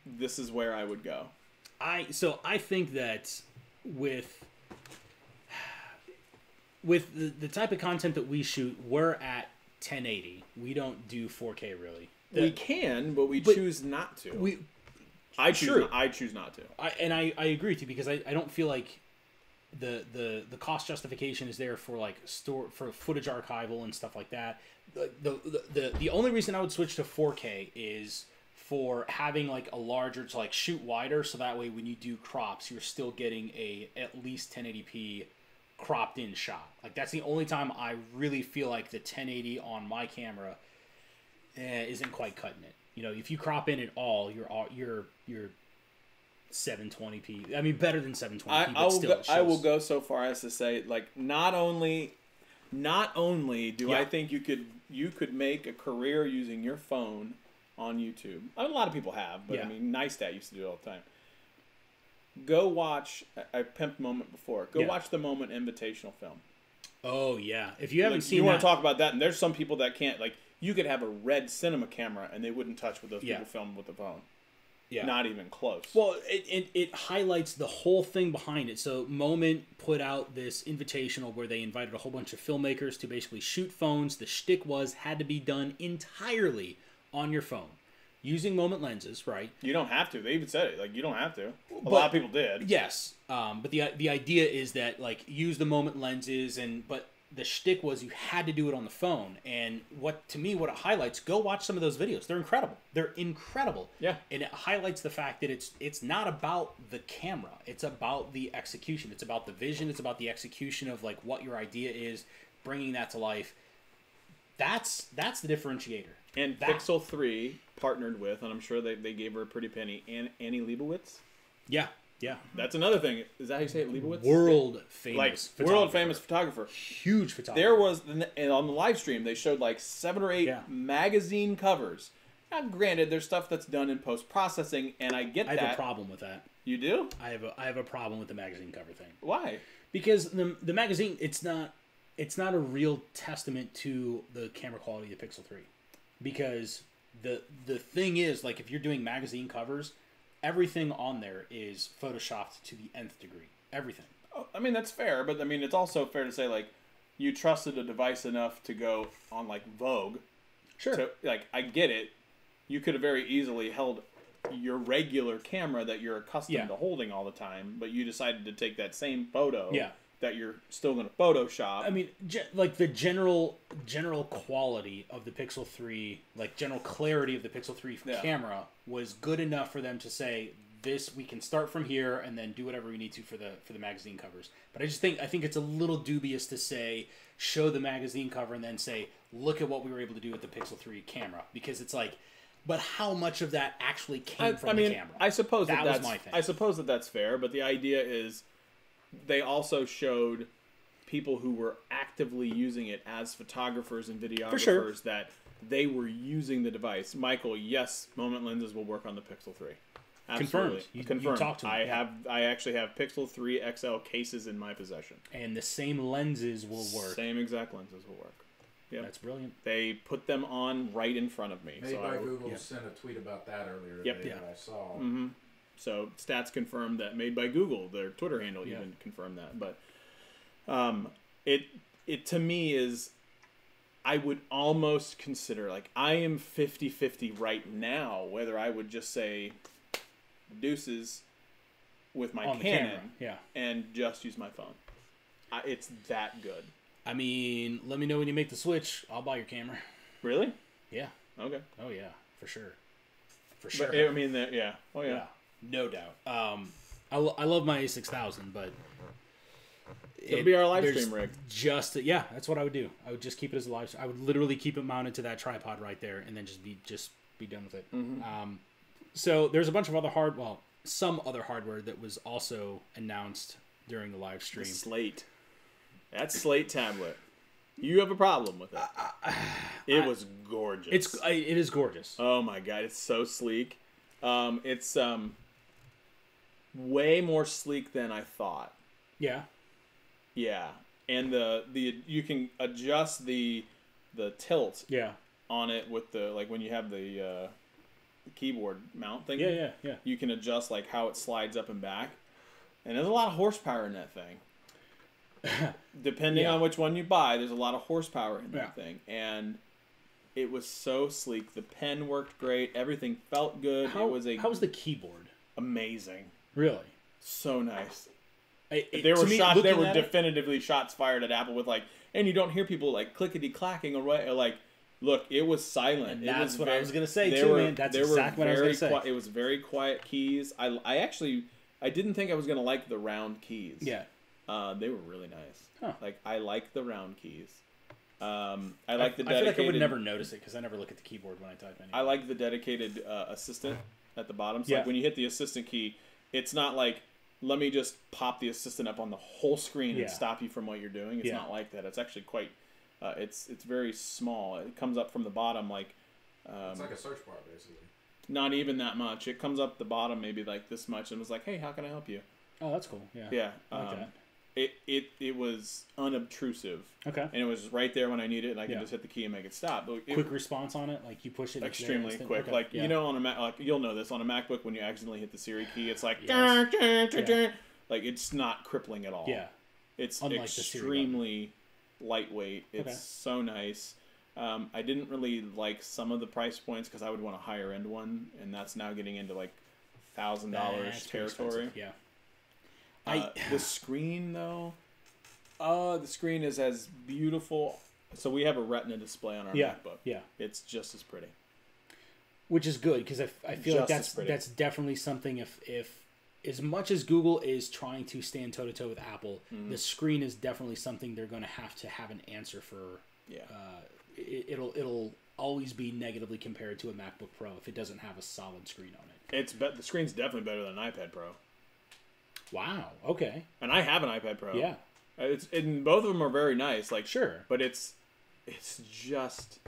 Speaker 2: this is where I would go.
Speaker 1: I think that with the type of content that we shoot, we're at 1080. We don't do 4K really.
Speaker 2: We can, but we choose not to. I choose not to.
Speaker 1: I agree with you because I don't feel like the cost justification is there for like for footage archival and stuff like that. The only reason I would switch to 4K is for having like a larger to like shoot wider, so that way when you do crops, you're still getting at least 1080p cropped in shot. Like, that's the only time I really feel like the 1080 on my camera isn't quite cutting it. You know, if you crop in at all, you're 720p. I mean, better than 720p.
Speaker 2: I will go so far as to say, like, not only do I think you could make a career using your phone on YouTube. I mean, a lot of people have, but I mean, Neistat used to do it all the time. Go watch. I pimped Moment before. Go watch the Moment invitational film.
Speaker 1: Oh yeah, if you haven't seen,
Speaker 2: you want to talk about that, and there's some people that can't. Like, you could have a red cinema camera, and they wouldn't touch what those people film with the phone. Yeah, not even close.
Speaker 1: Well, it highlights the whole thing behind it. So Moment put out this invitational where they invited a whole bunch of filmmakers to basically shoot phones. The shtick had to be done entirely on your phone. using moment lenses, right?
Speaker 2: You don't have to. They even said it. Like, you don't have to. A lot of people did.
Speaker 1: Yes. But the idea is that, like, use the moment lenses, but the shtick was you had to do it on the phone. And what it highlights, go watch some of those videos. They're incredible. They're incredible.
Speaker 2: Yeah.
Speaker 1: And it highlights the fact that it's not about the camera. It's about the execution. It's about the vision. It's about the execution of, like, what your idea is, bringing that to life. That's the differentiator.
Speaker 2: And Pixel 3 partnered with, and I'm sure they gave her a pretty penny, Annie Leibovitz.
Speaker 1: Yeah. Yeah.
Speaker 2: That's another thing. Is that how you say it, Leibovitz?
Speaker 1: World famous
Speaker 2: photographer.
Speaker 1: Huge photographer.
Speaker 2: There was, and on the live stream, they showed like 7 or 8 magazine covers. Now, granted, there's stuff that's done in post-processing, and I get that.
Speaker 1: I have a problem with that.
Speaker 2: You do?
Speaker 1: I have a problem with the magazine cover thing.
Speaker 2: Why?
Speaker 1: Because the magazine, it's not a real testament to the camera quality of the Pixel 3. Because the thing is, like, if you're doing magazine covers, everything on there is photoshopped to the nth degree. Everything.
Speaker 2: Oh, I mean, that's fair, but I mean, it's also fair to say, like, you trusted a device enough to go on, like, Vogue.
Speaker 1: Sure.
Speaker 2: To, like, I get it. You could have very easily held your regular camera that you're accustomed to holding all the time, but you decided to take that same photo that you're still going to Photoshop.
Speaker 1: I mean, like, the general quality of the Pixel 3, like, general clarity of the Pixel 3 camera was good enough for them to say, this, we can start from here and then do whatever we need to for the magazine covers. But I think it's a little dubious to say, show the magazine cover and then say, look at what we were able to do with the Pixel 3 camera. Because it's like, but how much of that actually came from the camera?
Speaker 2: I suppose
Speaker 1: that was my thing.
Speaker 2: I suppose that's fair, but the idea is they also showed people who were actively using it as photographers and videographers that they were using the device. Michael, yes, moment lenses will work on the Pixel 3. Absolutely.
Speaker 1: Confirmed. You talked to me.
Speaker 2: I actually have Pixel 3 XL cases in my possession.
Speaker 1: And the same lenses will work.
Speaker 2: Same exact lenses will work. Yep.
Speaker 1: That's brilliant.
Speaker 2: They put them on right in front of me.
Speaker 3: Made by Google sent a tweet about that earlier today that I saw.
Speaker 2: Mm-hmm. So Stats confirmed that Made by Google, their Twitter handle even confirmed that. But it to me is, I would almost consider, like, I am 50-50 right now whether I would just say deuces with my Canon and just use my phone. It's that good.
Speaker 1: I mean, let me know when you make the switch. I'll buy your camera.
Speaker 2: Really?
Speaker 1: Yeah.
Speaker 2: Okay.
Speaker 1: Oh, yeah. For sure. For sure.
Speaker 2: But, I mean, yeah. Oh, yeah.
Speaker 1: No doubt. I love my A6000, but
Speaker 2: it'll be our live stream rig.
Speaker 1: That's what I would do. I would just keep it as a live stream. I would literally keep it mounted to that tripod right there, and then just be done with it.
Speaker 2: Mm-hmm.
Speaker 1: So there's a bunch of some other hardware that was also announced during the live stream.
Speaker 2: The Slate. That Slate tablet. You have a problem with it. It was gorgeous.
Speaker 1: It is gorgeous.
Speaker 2: Oh my god, it's so sleek. It's way more sleek than I thought.
Speaker 1: Yeah.
Speaker 2: Yeah, and the you can adjust the tilt. On it with the, like, when you have the keyboard mount thing.
Speaker 1: Yeah.
Speaker 2: You can adjust, like, how it slides up and back, and there's a lot of horsepower in that thing. Depending on which one you buy, there's a lot of horsepower in that thing, and it was so sleek. The pen worked great. Everything felt good.
Speaker 1: How was the keyboard?
Speaker 2: Amazing.
Speaker 1: Really?
Speaker 2: So nice.
Speaker 1: There
Speaker 2: were definitively shots fired at Apple with, like, and you don't hear people, like, clickety clacking or like, look, it was silent.
Speaker 1: And that's what I was gonna say too, man. That's exactly what I was gonna say.
Speaker 2: It was very quiet keys. I didn't think I was gonna like the round keys.
Speaker 1: Yeah.
Speaker 2: They were really nice.
Speaker 1: Huh.
Speaker 2: Like, I like the round keys. I like the dedicated.
Speaker 1: I feel like I would never notice it because I never look at the keyboard when I type anything.
Speaker 2: I like the dedicated assistant at the bottom. So like, when you hit the assistant key, it's not like, let me just pop the assistant up on the whole screen and stop you from what you're doing. It's not like that. It's actually quite. It's very small. It comes up from the bottom like.
Speaker 3: It's like a search bar, basically.
Speaker 2: Not even that much. It comes up the bottom maybe like this much and was like, hey, how can I help you?
Speaker 1: Oh, that's cool. Yeah.
Speaker 2: Yeah.
Speaker 1: I like that.
Speaker 2: It was unobtrusive.
Speaker 1: Okay.
Speaker 2: And it was right there when I need it, and I can just hit the key and make it stop. But
Speaker 1: quick response on it, like you push it.
Speaker 2: Extremely quick. Okay. Like you know, on a Mac, like you'll know this on a MacBook when you accidentally hit the Siri key, it's like like it's not crippling at all.
Speaker 1: Yeah.
Speaker 2: It's extremely lightweight. It's so nice. I didn't really like some of the price points because I would want a higher end one, and that's now getting into like $1,000 territory.
Speaker 1: Yeah.
Speaker 2: The screen though, the screen is as beautiful. So we have a Retina display on our MacBook.
Speaker 1: Yeah.
Speaker 2: It's just as pretty.
Speaker 1: Which is good because I feel like that's definitely something if as much as Google is trying to stand toe to toe with Apple, the screen is definitely something they're going to have an answer for.
Speaker 2: Yeah.
Speaker 1: It'll always be negatively compared to a MacBook Pro if it doesn't have a solid screen on it.
Speaker 2: The screen's definitely better than an iPad Pro.
Speaker 1: Wow. Okay.
Speaker 2: And I have an iPad Pro.
Speaker 1: Yeah.
Speaker 2: And both of them are very nice. Like
Speaker 1: sure,
Speaker 2: but it's just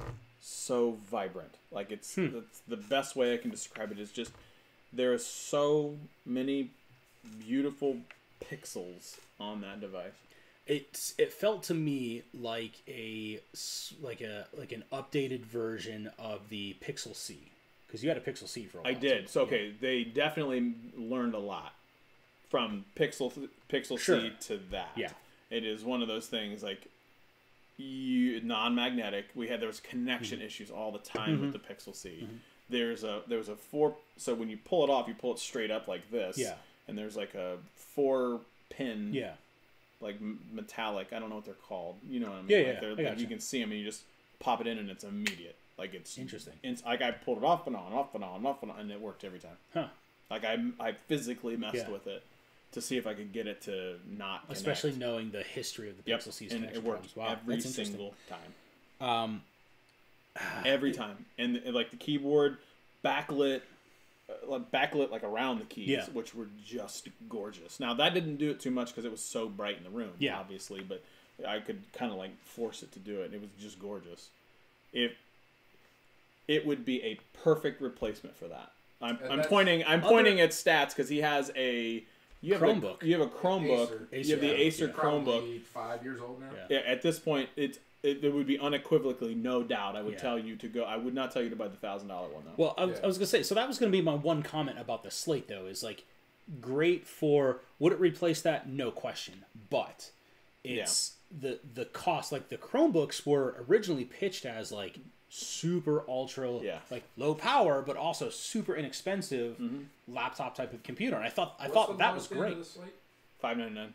Speaker 2: so vibrant. Like it's the best way I can describe it is just there are so many beautiful pixels on that device.
Speaker 1: It felt to me like an updated version of the Pixel C, because you had a Pixel C for a while.
Speaker 2: I did. So okay, they definitely learned a lot from Pixel C to that.
Speaker 1: Yeah,
Speaker 2: it is one of those things like non-magnetic. There was connection issues all the time with the Pixel C. There was a 4. So when you pull it off, you pull it straight up like this.
Speaker 1: Yeah,
Speaker 2: and there's like a 4-pin.
Speaker 1: Yeah.
Speaker 2: Like metallic, I don't know what they're called. You know what I mean?
Speaker 1: Yeah,
Speaker 2: like you can see them, and you just pop it in, and it's immediate. Like it's
Speaker 1: interesting.
Speaker 2: Like I pulled it off and on, and it worked every time.
Speaker 1: Huh?
Speaker 2: Like I physically messed with it to see if I could get it to not connect.
Speaker 1: Especially knowing the history of the Pixel C's connection
Speaker 2: it worked
Speaker 1: problems. Wow,
Speaker 2: every single time. Every time, and like the keyboard backlit like around the keys, which were just gorgeous. Now that didn't do it too much because it was so bright in the room, obviously, but I could kind of like force it to do it, and it was just gorgeous. It would be a perfect replacement for that. I'm pointing at stats because he has a
Speaker 1: Chromebook.
Speaker 2: You have a Chromebook.
Speaker 3: Acer.
Speaker 2: You have the Acer Chromebook.
Speaker 3: 5 years old now.
Speaker 2: Yeah. At this point, there would be unequivocally no doubt. I would tell you to go. I would not tell you to buy the $1,000 one though.
Speaker 1: Well, I was gonna say. So that was gonna be my one comment about the Slate though. Is like great for would it replace that? No question. But it's the cost. Like the Chromebooks were originally pitched as like super ultra like low power, but also super inexpensive laptop type of computer. And I thought that was great.
Speaker 2: $599.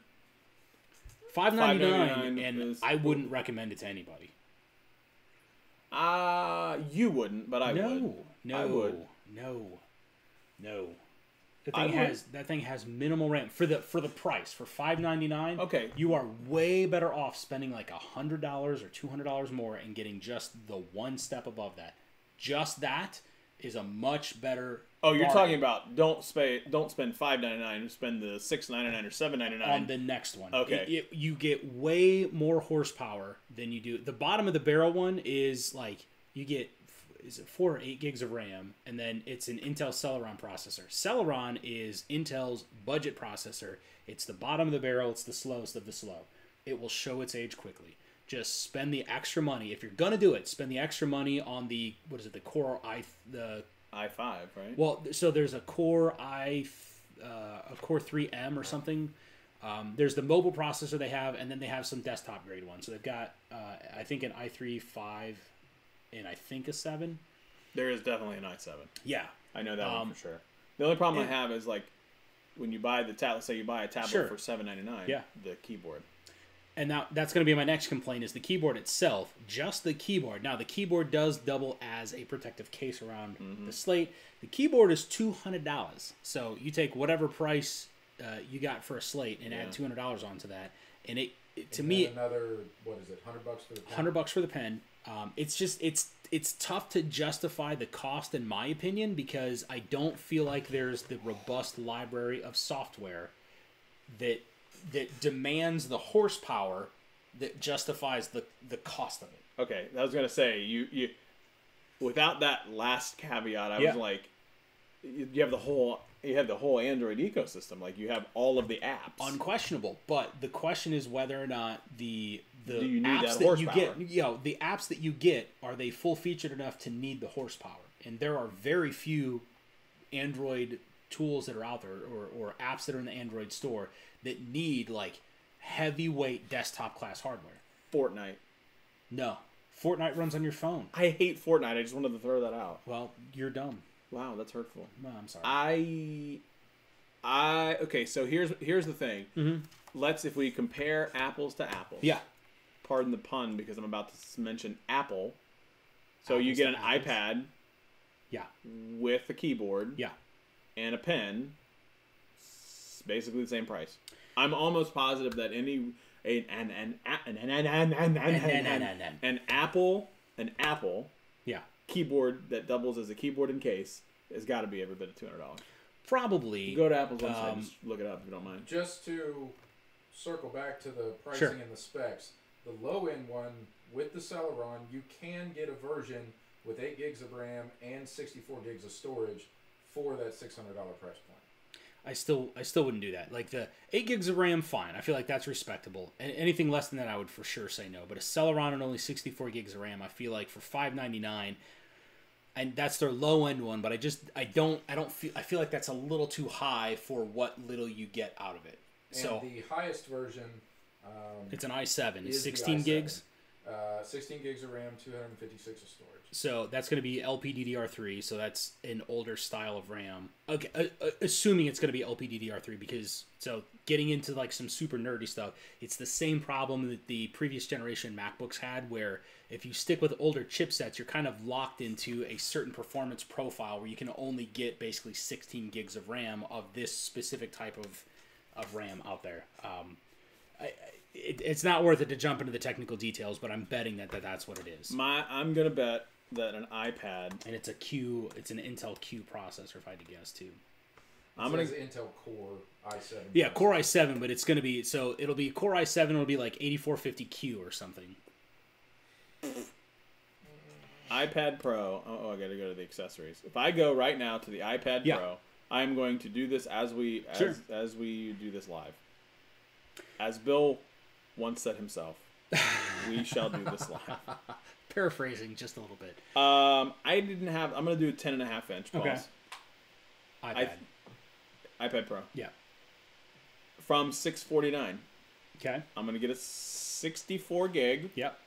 Speaker 1: $599, and I wouldn't recommend it to anybody.
Speaker 2: You wouldn't, but I would.
Speaker 1: No,
Speaker 2: I would.
Speaker 1: No. That thing has minimal RAM for the price for $599.
Speaker 2: Okay,
Speaker 1: you are way better off spending like $100 or $200 more and getting just the one step above that. Just that is a much better.
Speaker 2: Oh, you're talking about don't spend $599, spend the $699 or $799
Speaker 1: on the next one.
Speaker 2: Okay,
Speaker 1: you get way more horsepower than you do. The bottom of the barrel one is like you get 4 or 8 gigs of RAM, and then it's an Intel Celeron processor. Celeron is Intel's budget processor. It's the bottom of the barrel. It's the slowest of the slow. It will show its age quickly. Just spend the extra money if you're gonna do it. Spend the extra money on the the Core
Speaker 2: i5, right?
Speaker 1: Well, so there's a Core Core 3M or something. There's the mobile processor they have, and then they have some desktop grade ones. So they've got I think an i3 5 and I think a 7.
Speaker 2: There is definitely an i7.
Speaker 1: Yeah,
Speaker 2: I know that one for sure. The only problem I have is like when you buy the tablet. Say you buy a tablet for $799.
Speaker 1: Yeah, the
Speaker 2: keyboard.
Speaker 1: And now that's going to be my next complaint is the keyboard itself, just the keyboard. Now the keyboard does double as a protective case around the Slate. The keyboard is $200. So you take whatever price you got for a Slate and add $200 onto that, and it to me
Speaker 3: another what is it? $100 for the pen?
Speaker 1: $100 for the pen. It's just it's tough to justify the cost in my opinion because I don't feel like there's the robust library of software that demands the horsepower that justifies the cost of it.
Speaker 2: Okay, I was gonna say you without that last caveat, I was like, you have the whole Android ecosystem. Like you have all of the apps,
Speaker 1: unquestionable. But the question is whether or not the
Speaker 2: do you need
Speaker 1: apps that you get, the apps that you get, are they full featured enough to need the horsepower? And there are very few Android tools that are out there or apps that are in the Android store that need like heavyweight desktop class hardware.
Speaker 2: Fortnite.
Speaker 1: No. Fortnite runs on your phone.
Speaker 2: I hate Fortnite. I just wanted to throw that out.
Speaker 1: Well, you're dumb.
Speaker 2: Wow, that's hurtful.
Speaker 1: Well, I'm sorry.
Speaker 2: Okay, so here's the thing. If we compare apples to apples.
Speaker 1: Yeah.
Speaker 2: Pardon the pun, because I'm about to mention Apple. So
Speaker 1: Apples
Speaker 2: you get an
Speaker 1: apples.
Speaker 2: iPad.
Speaker 1: Yeah.
Speaker 2: With a keyboard.
Speaker 1: Yeah.
Speaker 2: And a pen. It's basically the same price. I'm almost positive that an Apple
Speaker 1: Yeah.
Speaker 2: keyboard that doubles as a keyboard and case has got to be every bit of $200.
Speaker 1: Probably.
Speaker 2: Go to Apple's website and just look it up if you don't mind.
Speaker 3: Just to circle back to the pricing and the specs, the low-end one with the Celeron, you can get a version with 8 gigs of RAM and 64 gigs of storage for that $600 price point.
Speaker 1: I still wouldn't do that. Like the 8 gigs of RAM, fine. I feel like that's respectable. And anything less than that, I would for sure say no. But a Celeron and only 64 gigs of RAM, I feel like for $599, and that's their low end one. But I feel like that's a little too high for what little you get out of it.
Speaker 3: And
Speaker 1: so
Speaker 3: the highest version,
Speaker 1: it's an i7. It's
Speaker 3: is the
Speaker 1: 16
Speaker 3: i7.
Speaker 1: gigs.
Speaker 3: 16 gigs of RAM, 256 of storage.
Speaker 1: So that's going to be LPDDR3. So that's an older style of RAM. Okay, assuming it's going to be LPDDR3, because so getting into like some super nerdy stuff, it's the same problem that the previous generation MacBooks had, where if you stick with older chipsets, you're kind of locked into a certain performance profile where you can only get basically 16 gigs of RAM of this specific type of RAM out there. It's not worth it to jump into the technical details, but I'm betting that's what it is.
Speaker 2: I'm gonna bet that an iPad,
Speaker 1: and it's an Intel Q processor, if I had to guess too.
Speaker 3: I'm gonna Intel Core i7.
Speaker 1: Yeah, Core i7, but it's gonna be it'll be Core i7. It'll be like 8450Q or something.
Speaker 2: iPad Pro. Oh, I gotta go to the accessories. If I go right now to the iPad Pro, I'm going to do this as we do this live. As Bill once said himself, we shall do this live.
Speaker 1: Paraphrasing just a little bit.
Speaker 2: I'm gonna do a 10.5 inch.
Speaker 1: Okay.
Speaker 2: iPad Pro.
Speaker 1: Yeah.
Speaker 2: From $649.
Speaker 1: Okay.
Speaker 2: I'm gonna get a 64 gig.
Speaker 1: Yep.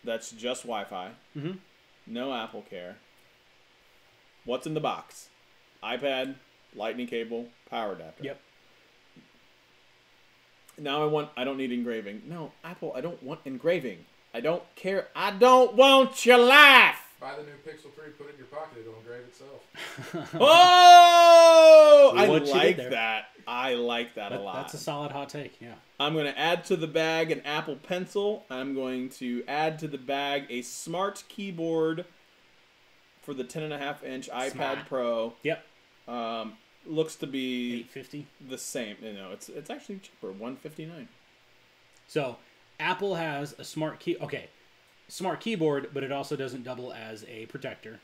Speaker 2: That's just Wi-Fi.
Speaker 1: Mm-hmm.
Speaker 2: No Apple Care. What's in the box? iPad, Lightning cable, power adapter.
Speaker 1: Yep.
Speaker 2: Now I don't need engraving. No, Apple, I don't want engraving. I don't care. I don't want your life.
Speaker 3: Buy the new Pixel 3, put it in your pocket, it'll engrave itself.
Speaker 2: Oh! I like that. I like that a lot.
Speaker 1: That's a solid hot take, yeah.
Speaker 2: I'm going to add to the bag an Apple Pencil. I'm going to add to the bag a smart keyboard for the 10.5 inch iPad Pro.
Speaker 1: Yep.
Speaker 2: Looks to be
Speaker 1: $850.
Speaker 2: The same. No, it's actually cheaper, $159.
Speaker 1: So Apple has a smart keyboard, but it also doesn't double as a protector.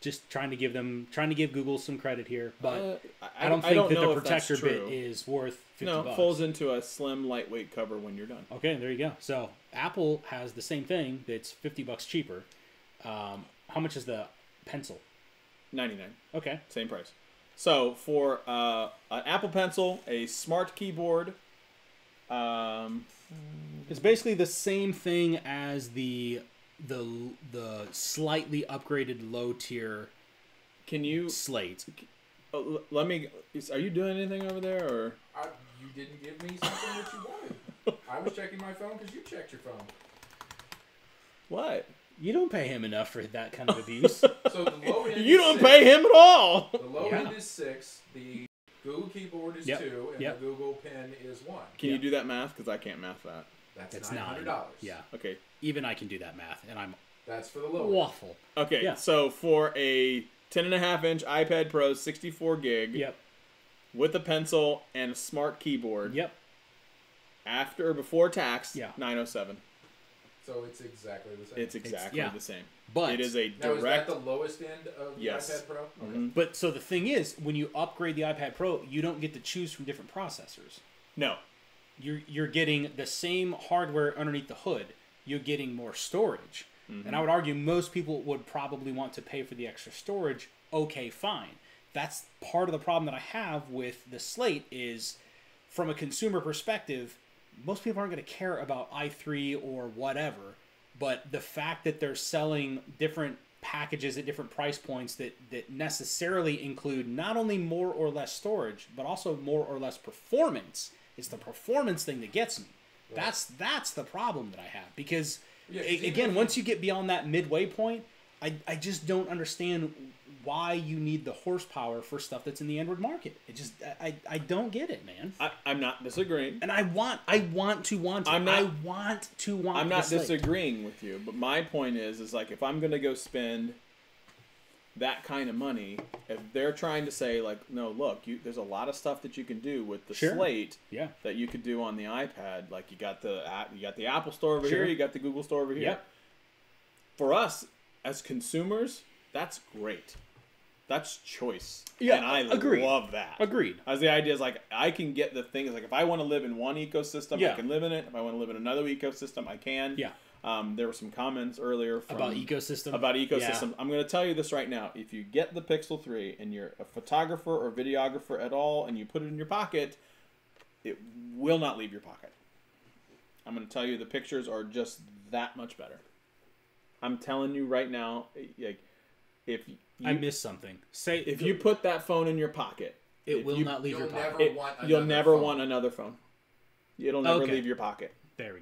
Speaker 1: Just trying to give Google some credit here, but I don't think that the protector bit is worth $50.
Speaker 2: No, it folds into a slim, lightweight cover when you're done.
Speaker 1: Okay, there you go. So Apple has the same thing that's $50 cheaper. How much is the Pencil?
Speaker 2: $99.
Speaker 1: Okay,
Speaker 2: same price. So for an Apple Pencil, a smart keyboard,
Speaker 1: it's basically the same thing as the slightly upgraded low tier.
Speaker 2: Can you
Speaker 1: Slate?
Speaker 2: Let me. Are you doing anything over there, or
Speaker 3: you didn't give me something that you wanted? I was checking my phone because you checked your phone.
Speaker 2: What?
Speaker 1: You don't pay him enough for that kind of abuse.
Speaker 3: So the low end
Speaker 2: you don't pay him at all.
Speaker 3: The low end is 6. The Google keyboard is 2, and the Google Pen is 1.
Speaker 2: Can you do that math? Because I can't math that.
Speaker 3: That's $900.
Speaker 1: Yeah.
Speaker 2: Okay.
Speaker 1: Even I can do that math, and I'm
Speaker 3: that's for the low
Speaker 1: waffle.
Speaker 2: Okay. Yeah. So for a 10.5 inch iPad Pro, 64 gig.
Speaker 1: Yep.
Speaker 2: With a pencil and a smart keyboard.
Speaker 1: Yep.
Speaker 2: After or before tax.
Speaker 1: Yeah.
Speaker 2: $907.
Speaker 3: So it's exactly the same.
Speaker 2: It's exactly the same.
Speaker 1: But
Speaker 2: it is a direct.
Speaker 3: Now, is that the lowest end of the iPad Pro? Okay.
Speaker 2: Mm-hmm.
Speaker 1: But so the thing is, when you upgrade the iPad Pro, you don't get to choose from different processors.
Speaker 2: No.
Speaker 1: You're getting the same hardware underneath the hood. You're getting more storage. Mm-hmm. And I would argue most people would probably want to pay for the extra storage. Okay, fine. That's part of the problem that I have with the Slate is, from a consumer perspective, most people aren't going to care about i3 or whatever. But the fact that they're selling different packages at different price points that necessarily include not only more or less storage, but also more or less performance. It's the performance thing that gets me. Right. That's the problem that I have. Because, again, once you get beyond that midway point, I just don't understand why you need the horsepower for stuff that's in the Android market. It just I don't get it, man.
Speaker 2: I'm not disagreeing.
Speaker 1: And I'm not
Speaker 2: disagreeing with you, but my point is like, if I'm gonna go spend that kind of money, if they're trying to say like, no, look, there's a lot of stuff that you can do with the Slate that you could do on the iPad. Like you got the Apple Store over here, you got the Google Store over here.
Speaker 1: Yep.
Speaker 2: For us as consumers, that's great. That's choice.
Speaker 1: Yeah,
Speaker 2: and I love that.
Speaker 1: Agreed.
Speaker 2: As the idea is like, I can get the things, like if I want to live in one ecosystem, I can live in it. If I want to live in another ecosystem, I can.
Speaker 1: Yeah.
Speaker 2: There were some comments earlier
Speaker 1: about ecosystem.
Speaker 2: Yeah. I'm going to tell you this right now. If you get the Pixel 3 and you're a photographer or videographer at all and you put it in your pocket, it will not leave your pocket. I'm going to tell you the pictures are just that much better. I'm telling you right now, like,
Speaker 1: I missed something.
Speaker 2: If you put that phone in your pocket,
Speaker 1: it will not leave your
Speaker 3: pocket.
Speaker 2: You'll never want another phone. It'll never leave your pocket.
Speaker 1: There we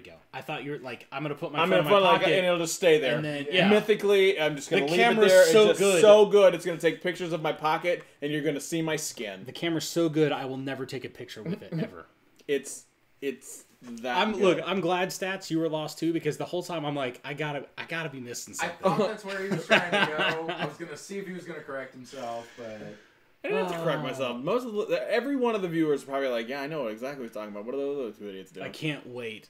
Speaker 1: go. I thought you were like, I'm gonna put my phone in my pocket,
Speaker 2: and it'll just stay there.
Speaker 1: And then,
Speaker 2: mythically, I'm just gonna leave it there.
Speaker 1: It's
Speaker 2: so good. It's gonna take pictures of my pocket, and you're gonna see my skin.
Speaker 1: The camera's so good, I will never take a picture with it ever.
Speaker 2: It's that.
Speaker 1: Look, I'm glad Stats you were lost too, because the whole time I'm like, I gotta be missing something.
Speaker 3: I thought that's where he was trying to go. I was gonna see if he was gonna correct himself, but
Speaker 2: I didn't have to correct myself. Every one of the viewers are probably like, yeah, I know exactly what he's talking about. What are those two idiots doing?
Speaker 1: I can't wait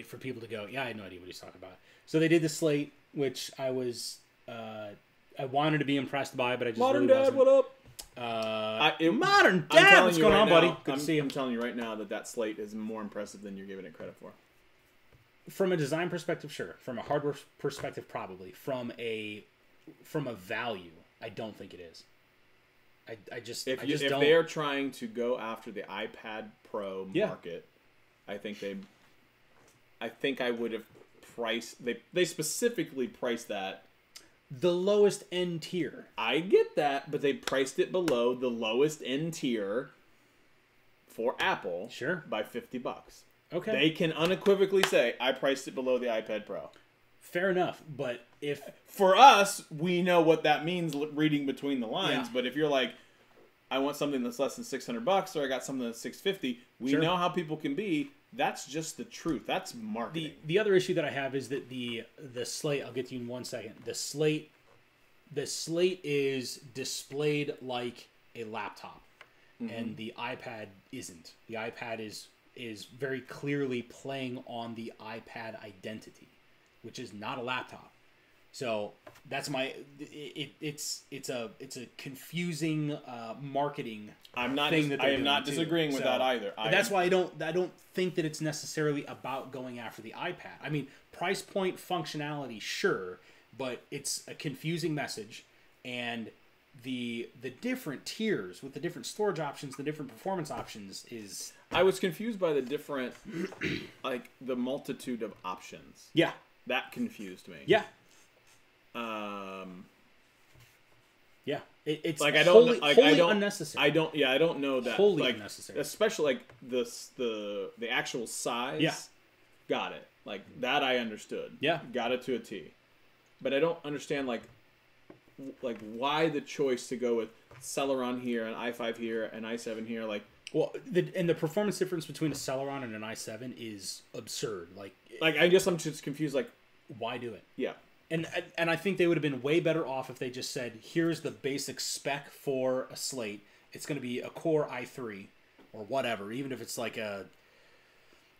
Speaker 1: for people to go, yeah, I had no idea what he's talking about. So they did the Slate, which I was I wanted to be impressed by, but I just
Speaker 2: Modern
Speaker 1: really
Speaker 2: Dad,
Speaker 1: wasn't.
Speaker 2: what up?
Speaker 1: Modern Dad, what's going on, buddy?
Speaker 2: Good to see you. I'm telling you right now that Slate is more impressive than you're giving it credit for.
Speaker 1: From a design perspective, sure. From a hardware perspective, probably. From a value, I don't think it is. If
Speaker 2: they are trying to go after the iPad Pro market, I think I would have priced. They specifically priced that.
Speaker 1: The lowest end tier.
Speaker 2: I get that, but they priced it below the lowest end tier for Apple.
Speaker 1: Sure.
Speaker 2: By $50.
Speaker 1: Okay.
Speaker 2: They can unequivocally say, I priced it below the iPad Pro.
Speaker 1: Fair enough, but if...
Speaker 2: For us, we know what that means reading between the lines, but if you're like, I want something that's less than $600 or I got something that's $650, we know how people can be. That's just the truth. That's marketing.
Speaker 1: The other issue that I have is that the Slate, I'll get to you in 1 second. The Slate is displayed like a laptop, and the iPad isn't. The iPad is very clearly playing on the iPad identity, which is not a laptop. So that's it's a confusing marketing.
Speaker 2: I am not disagreeing with that either.
Speaker 1: That's why I don't think that it's necessarily about going after the iPad. I mean, price point, functionality, sure, but it's a confusing message, and the different tiers with the different storage options, the different performance options is.
Speaker 2: I was confused by the different, like the multitude of options.
Speaker 1: Yeah,
Speaker 2: that confused me.
Speaker 1: Yeah. It's
Speaker 2: like
Speaker 1: wholly unnecessary.
Speaker 2: I don't know that.
Speaker 1: Wholly
Speaker 2: like,
Speaker 1: unnecessary.
Speaker 2: Especially like the actual size.
Speaker 1: Yeah.
Speaker 2: Got it. Like that I understood.
Speaker 1: Yeah.
Speaker 2: Got it to a T. But I don't understand like why the choice to go with Celeron here, an i5 here, an i7 here, like.
Speaker 1: Well, the performance difference between a Celeron and an i7 is absurd.
Speaker 2: I'm just confused. Like,
Speaker 1: why do it?
Speaker 2: Yeah.
Speaker 1: And I think they would have been way better off if they just said, here's the basic spec for a Slate. It's going to be a Core i3 or whatever, even if it's like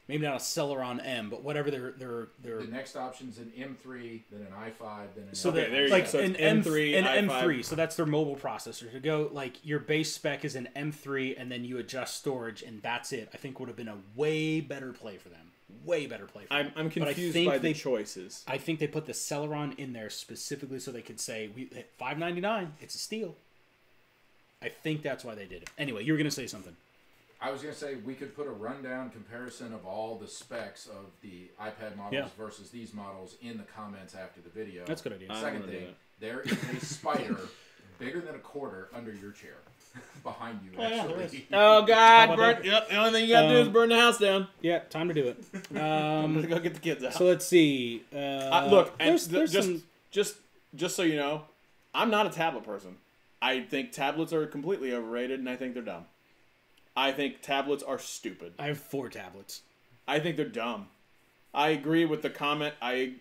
Speaker 1: maybe not a Celeron M, but whatever their
Speaker 3: the next option's an M3, then an i5, then an
Speaker 1: so
Speaker 3: there
Speaker 1: like
Speaker 2: so
Speaker 1: an
Speaker 2: M3,
Speaker 1: an
Speaker 2: i5.
Speaker 1: M3. So that's their mobile processor. To go like your base spec is an M3, and then you adjust storage, and that's it. I think would have been a way better play for them. Way better play for them.
Speaker 2: I'm confused by the choices.
Speaker 1: I think they put the Celeron in there specifically so they could say, $599, it's a steal. I think that's why they did it. Anyway, you were going to say something.
Speaker 3: I was going to say we could put a rundown comparison of all the specs of the iPad models versus these models in the comments after the video.
Speaker 1: That's a good idea.
Speaker 3: Second thing, there is a spider bigger than a quarter under your chair. Behind you, actually.
Speaker 2: Oh, God. The only thing you got to do is burn the house down.
Speaker 1: Yeah, time to do it.
Speaker 2: I'm going to go get the kids out.
Speaker 1: So let's see.
Speaker 2: Look, just so you know, I'm not a tablet person. I think tablets are completely overrated, and I think they're dumb. I think tablets are stupid.
Speaker 1: I have 4 tablets.
Speaker 2: I think they're dumb. I agree with the comment. I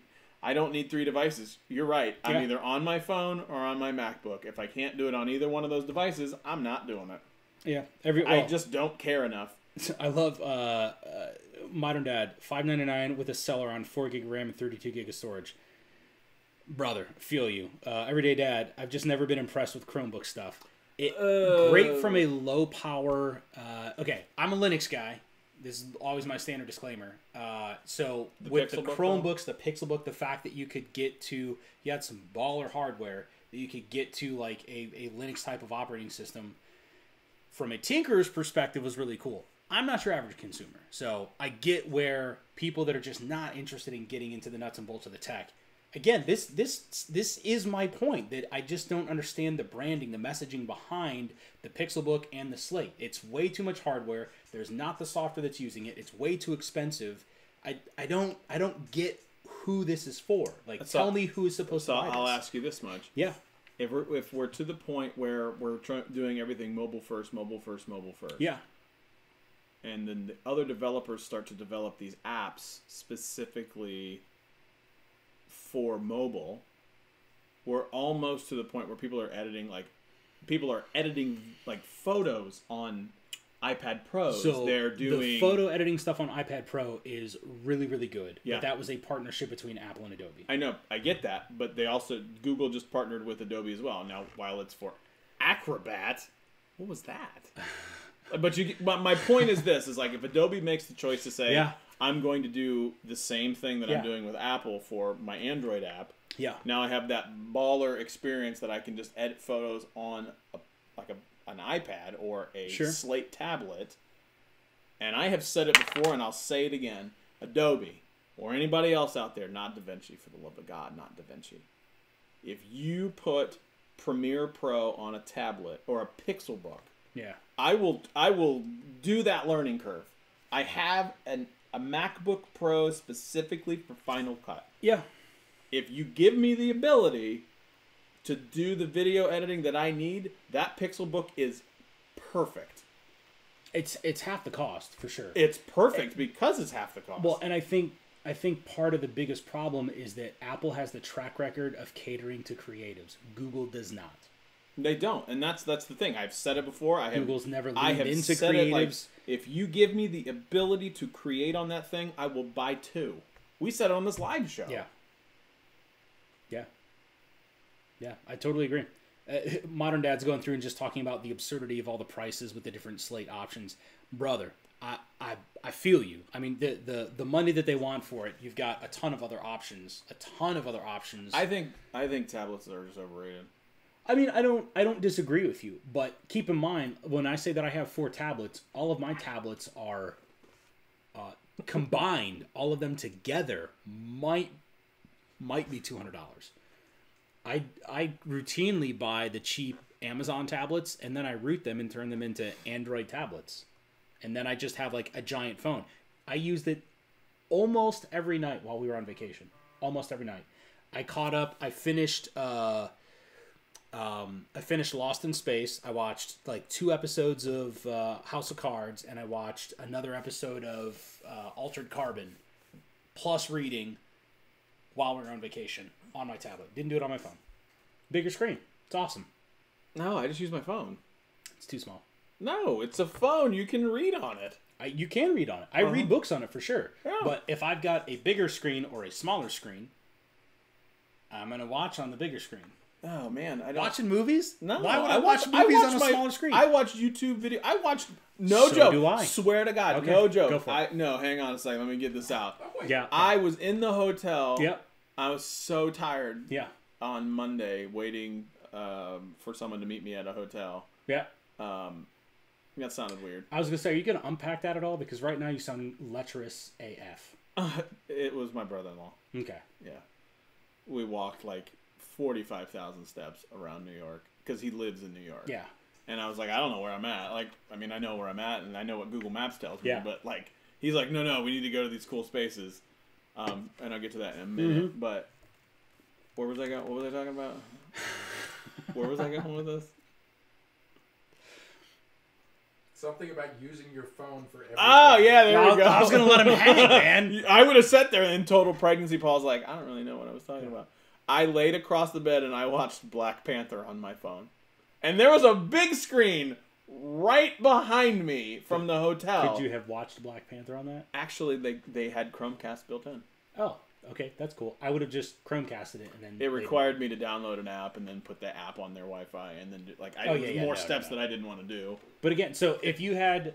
Speaker 2: don't need 3 devices. You're right. I'm either on my phone or on my MacBook. If I can't do it on either one of those devices, I'm not doing it.
Speaker 1: Yeah.
Speaker 2: I just don't care enough.
Speaker 1: I love Modern Dad, $5.99 with a Celeron, 4 gig RAM and 32 gig of storage. Brother, feel you. Everyday Dad, I've just never been impressed with Chromebook stuff. Great from a low power. Okay, I'm a Linux guy. This is always my standard disclaimer. So with the Chromebooks, the Pixelbook, the fact that you could get to, you had some baller hardware that you could get to like a Linux type of operating system from a tinkerer's perspective was really cool. I'm not your average consumer. So I get where people that are just not interested in getting into the nuts and bolts of the tech. Again, this is my point, that I just don't understand the branding, the messaging behind the Pixelbook and the Slate. It's way too much hardware. There's not the software that's using it. It's way too expensive. I don't get who this is for. Like, tell me who is supposed to buy this.
Speaker 2: I'll ask you this much.
Speaker 1: Yeah.
Speaker 2: If we're to the point where we're doing everything mobile first.
Speaker 1: Yeah.
Speaker 2: And then the other developers start to develop these apps specifically for mobile, we're almost to the point where people are editing photos on iPad Pros.
Speaker 1: So
Speaker 2: they're doing
Speaker 1: the photo editing stuff on iPad Pro is really, really good.
Speaker 2: Yeah.
Speaker 1: But that was a partnership between Apple and Adobe.
Speaker 2: I know, I get that, but Google just partnered with Adobe as well. Now, while it's for Acrobat, what was that? But my point is this: is like if Adobe makes the choice to say, I'm going to do the same thing that I'm doing with Apple for my Android app.
Speaker 1: Yeah.
Speaker 2: Now I have that baller experience that I can just edit photos on an iPad or a Slate tablet. And I have said it before, and I'll say it again: Adobe or anybody else out there, not DaVinci, for the love of God, not DaVinci. If you put Premiere Pro on a tablet or a Pixelbook, I will do that learning curve. I have a MacBook Pro specifically for Final Cut.
Speaker 1: Yeah.
Speaker 2: If you give me the ability to do the video editing that I need, that Pixelbook is perfect.
Speaker 1: It's half the cost, for sure.
Speaker 2: It's perfect because it's half the cost.
Speaker 1: Well, and I think part of the biggest problem is that Apple has the track record of catering to creatives. Google does not.
Speaker 2: They don't, and that's the thing. I've said it before.
Speaker 1: Google's never leaned into creatives.
Speaker 2: If you give me the ability to create on that thing, I will buy 2. We said it on this live show.
Speaker 1: Yeah, I totally agree. Modern Dad's going through and just talking about the absurdity of all the prices with the different Slate options. Brother, I feel you. I mean, the money that they want for it, you've got a ton of other options. I
Speaker 2: think tablets are just overrated.
Speaker 1: I mean, I don't disagree with you, but keep in mind, when I say that I have 4 tablets, all of my tablets are combined. All of them together might be $200. I routinely buy the cheap Amazon tablets, and then I route them and turn them into Android tablets, and then I just have like a giant phone. I used it almost every night while we were on vacation. Almost every night. I caught up. I finished Lost in Space. I watched like 2 episodes of House of Cards, and I watched another episode of Altered Carbon, plus reading while we were on vacation on my tablet. Didn't do it on my phone. Bigger screen. It's awesome.
Speaker 2: No, I just use my phone.
Speaker 1: It's too small.
Speaker 2: No, it's a phone. You can read on it.
Speaker 1: You can read on it. I read books on it for sure. Yeah. But if I've got a bigger screen or a smaller screen, I'm going to watch on the bigger screen.
Speaker 2: Oh, man. I don't...
Speaker 1: Watching movies?
Speaker 2: No.
Speaker 1: Why would I watch movies on a smaller screen?
Speaker 2: I watch YouTube video. I watch... No joke.
Speaker 1: Do I.
Speaker 2: Swear to God.
Speaker 1: Okay.
Speaker 2: No joke.
Speaker 1: Go for it.
Speaker 2: No, hang on a second. Let me get this out.
Speaker 1: Yeah.
Speaker 2: I was in the hotel.
Speaker 1: Yep.
Speaker 2: I was so tired.
Speaker 1: Yeah.
Speaker 2: On Monday, waiting for someone to meet me at a hotel.
Speaker 1: Yeah.
Speaker 2: That sounded weird.
Speaker 1: I was gonna say, are you gonna unpack that at all? Because right now you sound lecherous AF.
Speaker 2: It was my brother-in-law.
Speaker 1: Okay.
Speaker 2: Yeah. We walked like 45,000 steps around New York because he lives in New York.
Speaker 1: Yeah.
Speaker 2: And I was like, I don't know where I'm at. Like, I mean, I know where I'm at and I know what Google Maps tells me.
Speaker 1: Yeah.
Speaker 2: But like, he's like, no, we need to go to these cool spaces. And I'll get to that in a minute.
Speaker 1: Mm-hmm.
Speaker 2: But where was I going? What was I talking about? Where was I going with this?
Speaker 3: Something about using your phone for everything.
Speaker 2: Oh, yeah, there we go.
Speaker 1: I was going to let him hang, man.
Speaker 2: I would have sat there in total pregnancy pause like, I don't really know what I was talking about. I laid across the bed and I watched Black Panther on my phone. And there was a big screen right behind me from the hotel.
Speaker 1: Could you have watched Black Panther on that?
Speaker 2: Actually, they had Chromecast built in.
Speaker 1: Oh, okay, that's cool. I would have just Chromecasted it and then
Speaker 2: It required me to download an app and then put the app on their Wi-Fi and then more steps that I didn't want to do.
Speaker 1: But again, so if you had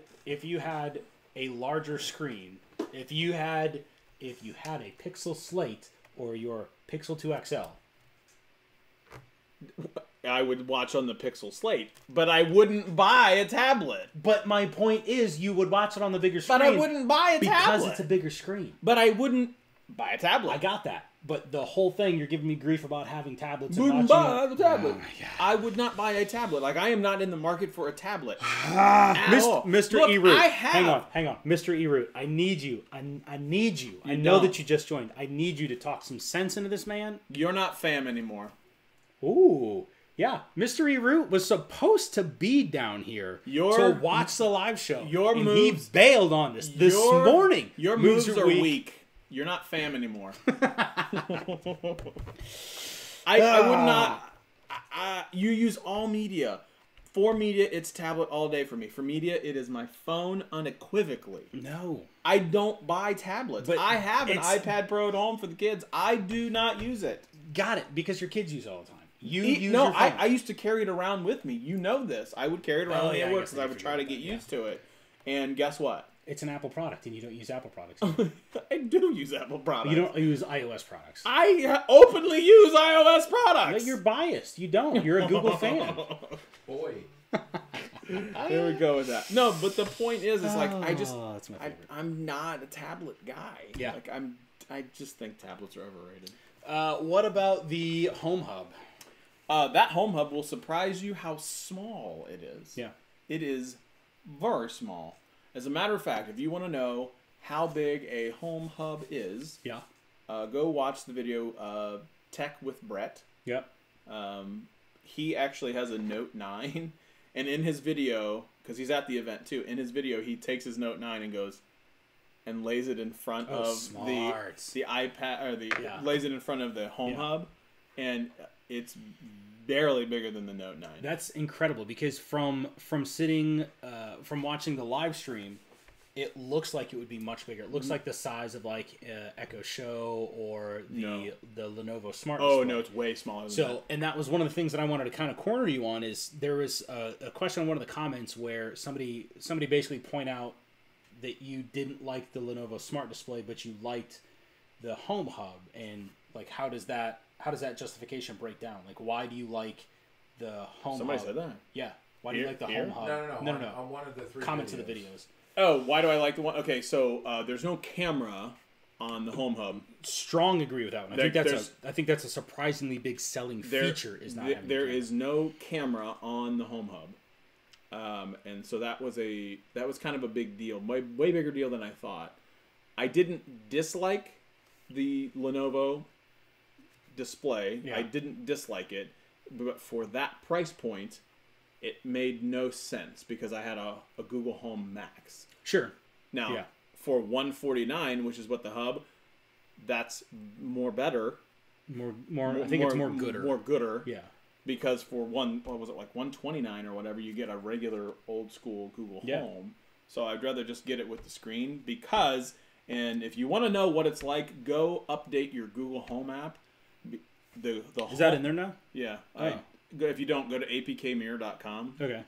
Speaker 1: a larger screen, if you had a Pixel Slate or your Pixel 2 XL,
Speaker 2: I would watch on the Pixel Slate, but I wouldn't buy a tablet.
Speaker 1: But my point is, you would watch it on the bigger screen.
Speaker 2: But I wouldn't buy a tablet
Speaker 1: because it's a bigger screen.
Speaker 2: But I wouldn't buy a tablet.
Speaker 1: I got that. But the whole thing, you're giving me grief about having tablets.
Speaker 2: Wouldn't buy the tablet. I would not buy a tablet. Like, I am not in the market for a tablet.
Speaker 1: Mr. E-Root.
Speaker 2: I have.
Speaker 1: Hang on. Mr. E-Root, I need you. I need you. I know that you just joined. I need you to talk some sense into this man.
Speaker 2: You're not fam anymore.
Speaker 1: Ooh. Yeah. Mr. E-Root was supposed to be down here to watch the live show. He bailed on this morning.
Speaker 2: Your moves are weak. You're not fam anymore. I would not. You use all media. For media, it's tablet all day for me. For media, it is my phone unequivocally.
Speaker 1: No.
Speaker 2: I don't buy tablets. But I have an iPad Pro at home for the kids. I do not use it.
Speaker 1: Got it. Because your kids use it all the time. Your phone.
Speaker 2: I used to carry it around with me. You know this. I would carry it around with me at work because I would try to get used to it. And guess what?
Speaker 1: It's an Apple product, and you don't use Apple products.
Speaker 2: I do use Apple products.
Speaker 1: You don't use iOS products.
Speaker 2: I openly use iOS products.
Speaker 1: But you're biased. You don't. You're a Google fan.
Speaker 3: Boy.
Speaker 2: There we go with that. No, but the point is like
Speaker 1: that's my favorite.
Speaker 2: I'm not a tablet guy.
Speaker 1: Yeah.
Speaker 2: Like I just think tablets are overrated.
Speaker 1: What about the Home Hub?
Speaker 2: That Home Hub will surprise you how small it is.
Speaker 1: Yeah.
Speaker 2: It is very small. As a matter of fact, if you want to know how big a Home Hub is, go watch the video Tech with Brett.
Speaker 1: Yep.
Speaker 2: He actually has a Note 9, and in his video, because he's at the event too, in his video he takes his Note 9 and goes and lays it in front of the iPad or lays it in front of the Home Hub, and it's barely bigger than the Note 9.
Speaker 1: That's incredible because from watching the live stream, it looks like it would be much bigger. It looks like the size of like Echo Show or the Lenovo Smart Display.
Speaker 2: Oh no, it's way smaller than that.
Speaker 1: And that was one of the things that I wanted to kind of corner you on is there was a question on one of the comments where somebody basically point out that you didn't like the Lenovo Smart Display, but you liked the Home Hub, and like how does that justification break down? Like, why do you like the Home
Speaker 2: Somebody
Speaker 1: Hub?
Speaker 2: said that.
Speaker 1: Yeah. Why do you like the Home Hub?
Speaker 3: No. On one of the three
Speaker 1: Comment
Speaker 3: videos.
Speaker 1: to the videos.
Speaker 2: Oh, why do I like the one? Okay, so there's no camera on the Home Hub.
Speaker 1: Strong agree with that one. I think that's a surprisingly big selling feature. Is not having
Speaker 2: there is no camera on the Home Hub, and so that was kind of a big deal, way bigger deal than I thought. I didn't dislike the Lenovo display. I didn't dislike it, but for that price point, it made no sense because I had a Google Home Max.
Speaker 1: Sure.
Speaker 2: Now, for $149, which is what the Hub, that's more better.
Speaker 1: I think it's more gooder.
Speaker 2: More gooder.
Speaker 1: Yeah.
Speaker 2: Because for $129 or whatever, you get a regular old school Google Home. So I'd rather just get it with the screen because, and if you want to know what it's like, go update your Google Home app.
Speaker 1: Is that in there now?
Speaker 2: Yeah. If you don't, go to apkmirror.com.
Speaker 1: Okay.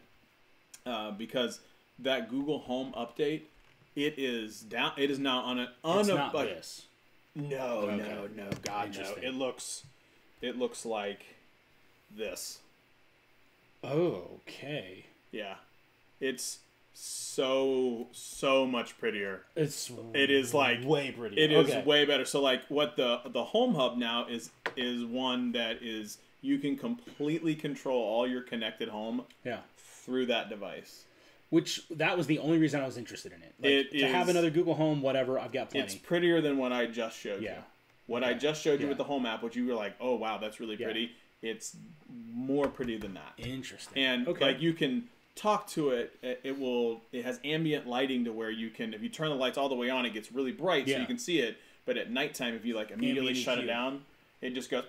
Speaker 2: Because that Google Home update, it is down. It is now on an
Speaker 1: it's not this.
Speaker 2: No, God, no. It looks like this.
Speaker 1: Okay.
Speaker 2: Yeah, it's so much prettier. It is like
Speaker 1: way prettier.
Speaker 2: It is way better. So like what the Home Hub now is one that is you can completely control all your connected home through that device.
Speaker 1: Which that was the only reason I was interested in it. Like, to have another Google Home, whatever, I've got plenty.
Speaker 2: It's prettier than what I just showed you. What I just showed you with the Home app, which you were like, oh wow, that's really pretty. It's more pretty than that.
Speaker 1: Interesting.
Speaker 2: And like you can talk to it. It has ambient lighting to where you can, if you turn the lights all the way on, it gets really bright so you can see it. But at nighttime, if you like immediately shut it down, it just goes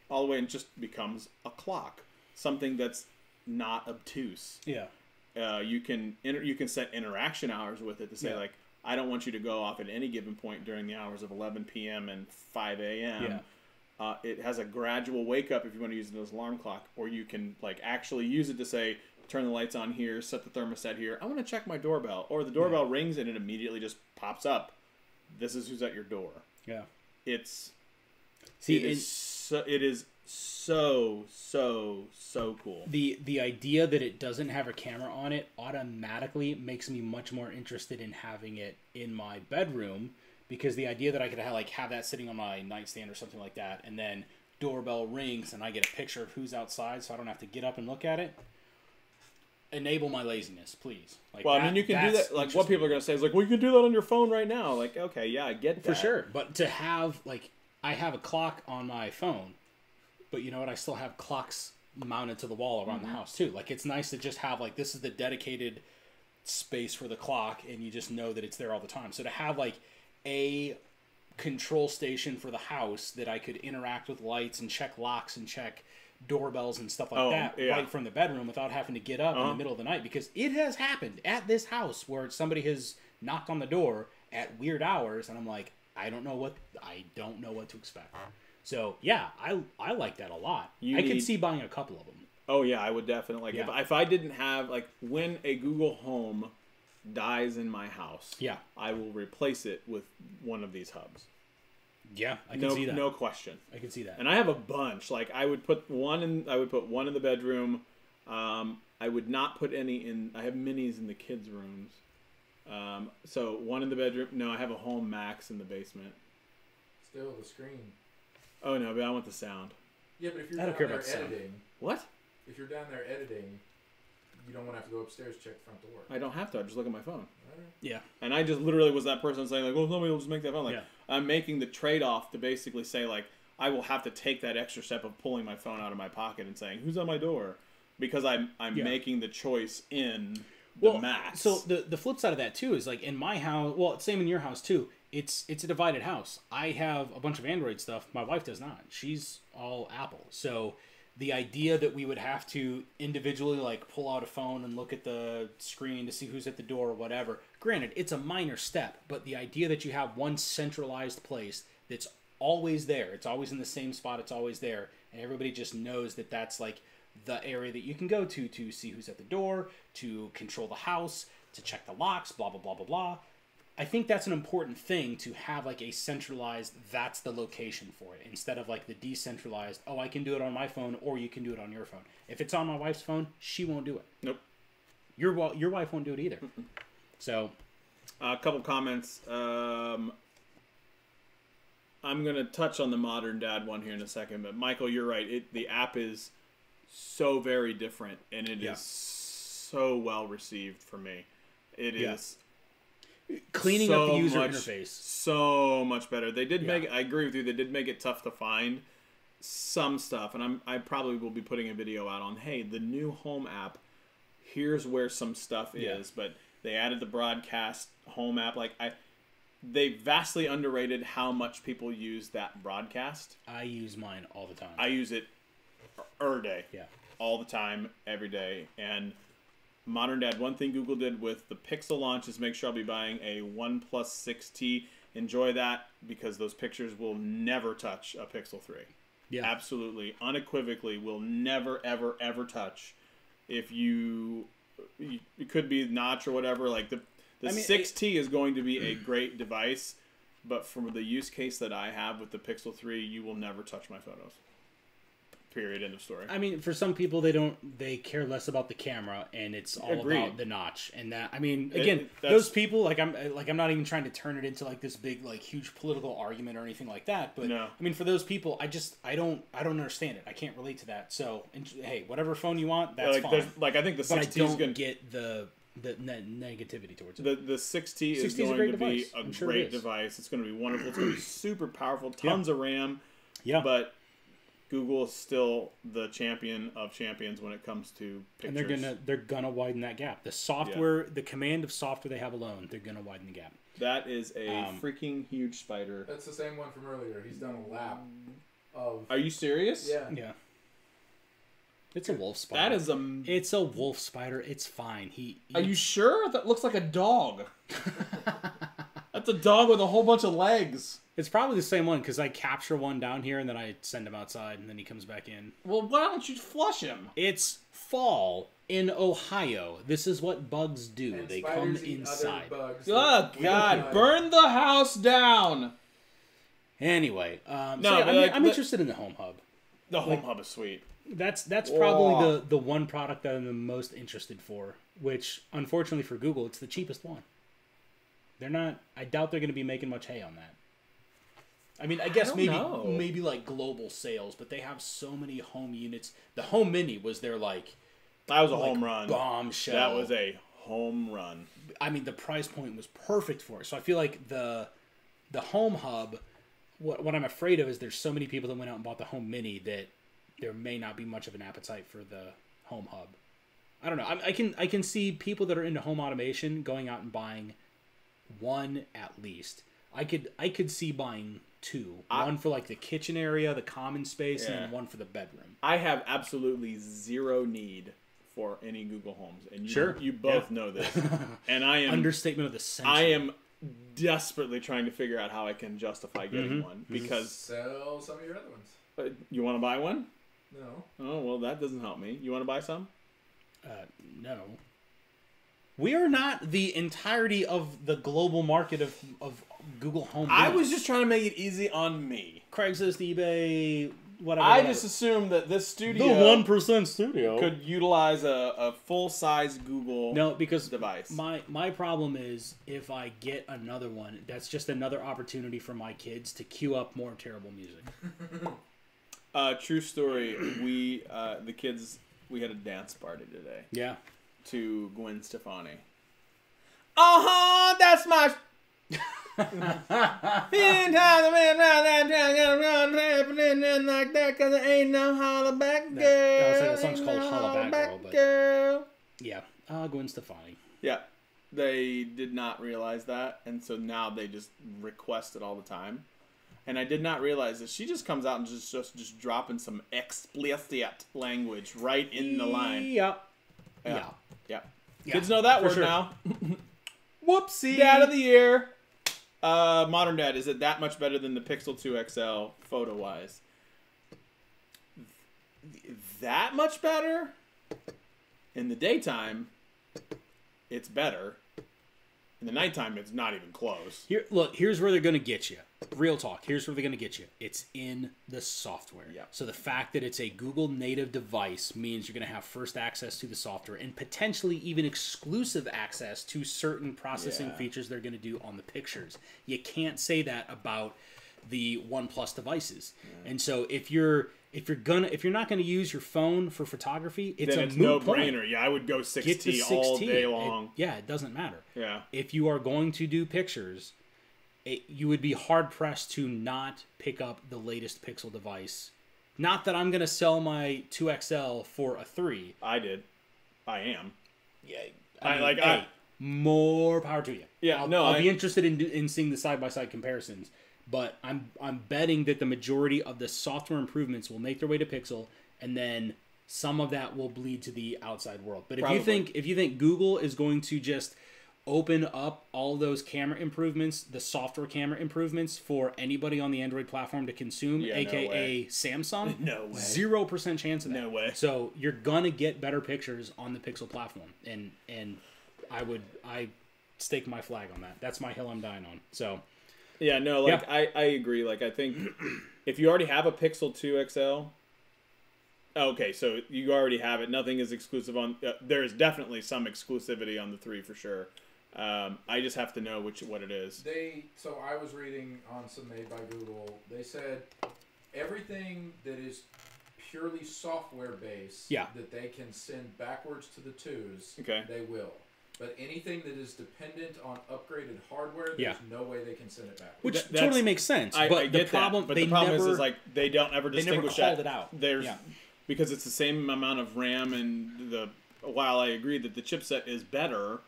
Speaker 2: all the way and just becomes a clock. Something that's not obtuse.
Speaker 1: Yeah.
Speaker 2: You can set interaction hours with it to say like, I don't want you to go off at any given point during the hours of 11 p.m. and 5 a.m.
Speaker 1: Yeah.
Speaker 2: It has a gradual wake up if you want to use it as an alarm clock, or you can like actually use it to say, turn the lights on here, set the thermostat here. I want to check my doorbell, or the doorbell rings and it immediately just pops up. This is who's at your door. Yeah, it is so cool.
Speaker 1: The idea that it doesn't have a camera on it automatically makes me much more interested in having it in my bedroom. Because the idea that I could have that sitting on my nightstand or something like that, and then doorbell rings and I get a picture of who's outside, so I don't have to get up and look at it. Enable my laziness, please. Like,
Speaker 2: well, I mean, you can do that. Like, what people are going to say is like, well, you can do that on your phone right now. Like, okay, yeah, I get that.
Speaker 1: For sure. But to have, like, I have a clock on my phone, but you know what? I still have clocks mounted to the wall around the house, too. Like, it's nice to just have, like, this is the dedicated space for the clock, and you just know that it's there all the time. So to have, like, a control station for the house that I could interact with lights and check locks and check doorbells and stuff like that right from the bedroom without having to get up in the middle of the night, because it has happened at this house where somebody has knocked on the door at weird hours and I'm like, I don't know what to expect. So yeah, I like that a lot. I could see buying a couple of them.
Speaker 2: Oh yeah, I would definitely. Like if I didn't have, like, when a Google Home dies in my house, I will replace it with one of these hubs.
Speaker 1: Yeah, I can see that.
Speaker 2: No question.
Speaker 1: I can see that.
Speaker 2: And I have a bunch. Like, I would put one in the bedroom. I would not put any in. I have minis in the kids' rooms. So one in the bedroom. No, I have a Home Max in the basement.
Speaker 3: Still the screen.
Speaker 2: Oh no, but I want the sound.
Speaker 3: Yeah, but if you're down there editing,
Speaker 2: what?
Speaker 3: If you're down there editing, you don't want to have to go upstairs check the front door.
Speaker 2: I don't have to. I just look at my phone.
Speaker 1: Yeah.
Speaker 2: And I just literally was that person saying like, well, somebody will just make that phone. Like, I'm making the trade-off to basically say, like, I will have to take that extra step of pulling my phone out of my pocket and saying, who's on my door? Because I'm making the choice in the Max.
Speaker 1: So the flip side of that too is, like, in my house, well, same in your house too. It's a divided house. I have a bunch of Android stuff. My wife does not. She's all Apple. So the idea that we would have to individually, like, pull out a phone and look at the screen to see who's at the door or whatever. Granted, it's a minor step, but the idea that you have one centralized place that's always there, it's always in the same spot, it's always there, and everybody just knows that that's, like, the area that you can go to see who's at the door, to control the house, to check the locks, blah, blah, blah, blah, blah. I think that's an important thing, to have, like, a centralized, that's the location for it, instead of, like, the decentralized, oh, I can do it on my phone, or you can do it on your phone. If it's on my wife's phone, she won't do it.
Speaker 2: Nope.
Speaker 1: Your wife won't do it either. So,
Speaker 2: a couple comments. I'm going to touch on the Modern Dad one here in a second, but Michael, you're right. The app is so very different, and it is so well received for me. It is
Speaker 1: cleaning up the user interface
Speaker 2: so much better. They did make it, I agree with you, they did make it tough to find some stuff, and I probably will be putting a video out on, hey, the new Home app, here's where some stuff is. But they added the broadcast Home app. Like, they vastly underrated how much people use that broadcast.
Speaker 1: I use mine all the time.
Speaker 2: I use it every day.
Speaker 1: Yeah.
Speaker 2: All the time, every day. And Modern Dad, one thing Google did with the Pixel launch is make sure I'll be buying a OnePlus 6T. Enjoy that, because those pictures will never touch a Pixel 3. Yeah. Absolutely, unequivocally, will never, ever, ever touch. If it could be notch or whatever. Like, the 6T is going to be a great device, but for the use case that I have with the Pixel 3, you will never touch my photos. Period. End of story.
Speaker 1: I mean, for some people, they care less about the camera, and it's all about the notch. And that, I mean, again, those people, I'm not even trying to turn it into like this big, like huge political argument or anything like that. But
Speaker 2: no.
Speaker 1: I mean, for those people, I don't understand it. I can't relate to that. So, hey, whatever phone you want, that's fine.
Speaker 2: Like I think the 6T is going to
Speaker 1: get the negativity towards it.
Speaker 2: The 6T is going to be a great device. It's going to be wonderful. It's going to be super powerful. Tons of RAM.
Speaker 1: Yeah.
Speaker 2: But Google is still the champion of champions when it comes to pictures.
Speaker 1: And they're gonna widen that gap. The software, the command of software they have alone, they're gonna widen the gap.
Speaker 2: That is a freaking huge spider.
Speaker 3: That's the same one from earlier. He's done a lap of.
Speaker 2: Are you serious?
Speaker 3: Yeah.
Speaker 1: Yeah. It's a wolf spider.
Speaker 2: That is
Speaker 1: It's a wolf spider. It's fine.
Speaker 2: Are you sure? That looks like a dog. That's a dog with a whole bunch of legs.
Speaker 1: It's probably the same one because I capture one down here and then I send him outside and then he comes back in.
Speaker 2: Well, why don't you flush him?
Speaker 1: It's fall in Ohio. This is what bugs do.
Speaker 3: And
Speaker 1: they come inside.
Speaker 2: Oh, God. Burn the house down.
Speaker 1: Anyway. I'm interested in the Home Hub.
Speaker 2: The Home Hub is sweet.
Speaker 1: That's probably the one product that I'm the most interested for, which, unfortunately for Google, it's the cheapest one. I doubt they're going to be making much hay on that. I mean, I guess maybe like global sales, but they have so many home units. The Home Mini was their that
Speaker 2: was a home run.
Speaker 1: Bombshell.
Speaker 2: That was a home run.
Speaker 1: I mean, the price point was perfect for it. So I feel like the Home Hub, what I'm afraid of is there's so many people that went out and bought the Home Mini that there may not be much of an appetite for the Home Hub. I don't know. I can see people that are into home automation going out and buying one at least. I could see buying two. One for like the kitchen area, the common space, and then one for the bedroom.
Speaker 2: I have absolutely zero need for any Google Homes, and you both know this. And I am
Speaker 1: understatement of the century.
Speaker 2: I am desperately trying to figure out how I can justify getting one because
Speaker 3: sell some of your other ones.
Speaker 2: You want to buy one?
Speaker 3: No.
Speaker 2: Oh well, that doesn't help me. You want to buy some?
Speaker 1: No. We are not the entirety of the global market of Google Home.
Speaker 2: I was just trying to make it easy on me.
Speaker 1: Craigslist, eBay, whatever.
Speaker 2: I just assumed that this studio,
Speaker 1: the 1% studio,
Speaker 2: could utilize a full-size Google device.
Speaker 1: My problem is if I get another one, that's just another opportunity for my kids to queue up more terrible music.
Speaker 2: True story. The kids, we had a dance party today.
Speaker 1: Yeah.
Speaker 2: To Gwen Stefani. That's my. Like that, 'cause there ain't no holla back girl.
Speaker 1: The song's called Holla Back Girl. Yeah, Gwen Stefani.
Speaker 2: Yeah, they did not realize that, and so now they just request it all the time. And I did not realize that she just comes out and just dropping some explicit language right in the line.
Speaker 1: Yeah.
Speaker 2: Kids know that word now. Whoopsie. Dad of the year. Modern Dad, is it that much better than the Pixel 2 XL photo-wise? That much better? In the daytime, it's better. In the nighttime, it's not even close.
Speaker 1: Here's where they're going to get you. Real talk. Here's where they're going to get you. It's in the software.
Speaker 2: Yep.
Speaker 1: So the fact that it's a Google native device means you're going to have first access to the software and potentially even exclusive access to certain processing features they're going to do on the pictures. You can't say that about the OnePlus devices. Yeah. And so if you're not going to use your phone for photography, it's
Speaker 2: then
Speaker 1: a
Speaker 2: it's
Speaker 1: moot point.
Speaker 2: No-brainer. Yeah, I would go 6T all day long.
Speaker 1: It doesn't matter.
Speaker 2: Yeah.
Speaker 1: If you are going to do pictures, you would be hard-pressed to not pick up the latest Pixel device. Not that I'm going to sell my 2XL for a 3.
Speaker 2: I did. I am.
Speaker 1: Yeah. More power to you.
Speaker 2: Yeah,
Speaker 1: I'll be interested in seeing the side-by-side comparisons. But I'm betting that the majority of the software improvements will make their way to Pixel, and then some of that will bleed to the outside world. But if you think Google is going to just open up all those camera improvements, the software camera improvements for anybody on the Android platform to consume, aka Samsung,
Speaker 2: no way.
Speaker 1: 0% chance of that.
Speaker 2: No way.
Speaker 1: So you're gonna get better pictures on the Pixel platform, and I stake my flag on that. That's my hill I'm dying on. So.
Speaker 2: Yeah, no, I agree. I think if you already have a Pixel 2 XL, Okay, so you already have it. Nothing is exclusive on. There is definitely some exclusivity on the 3 for sure. I just have to know what it is.
Speaker 3: So I was reading on some made by Google. They said everything that is purely software based that they can send backwards to the 2s, they will. But anything that is dependent on upgraded hardware, there's no way they can send it backwards.
Speaker 1: Which totally makes sense. But the problem,
Speaker 2: the problem is like they don't ever distinguish
Speaker 1: they never called it out.
Speaker 2: There's because it's the same amount of RAM, and while I agree that the chipset is better,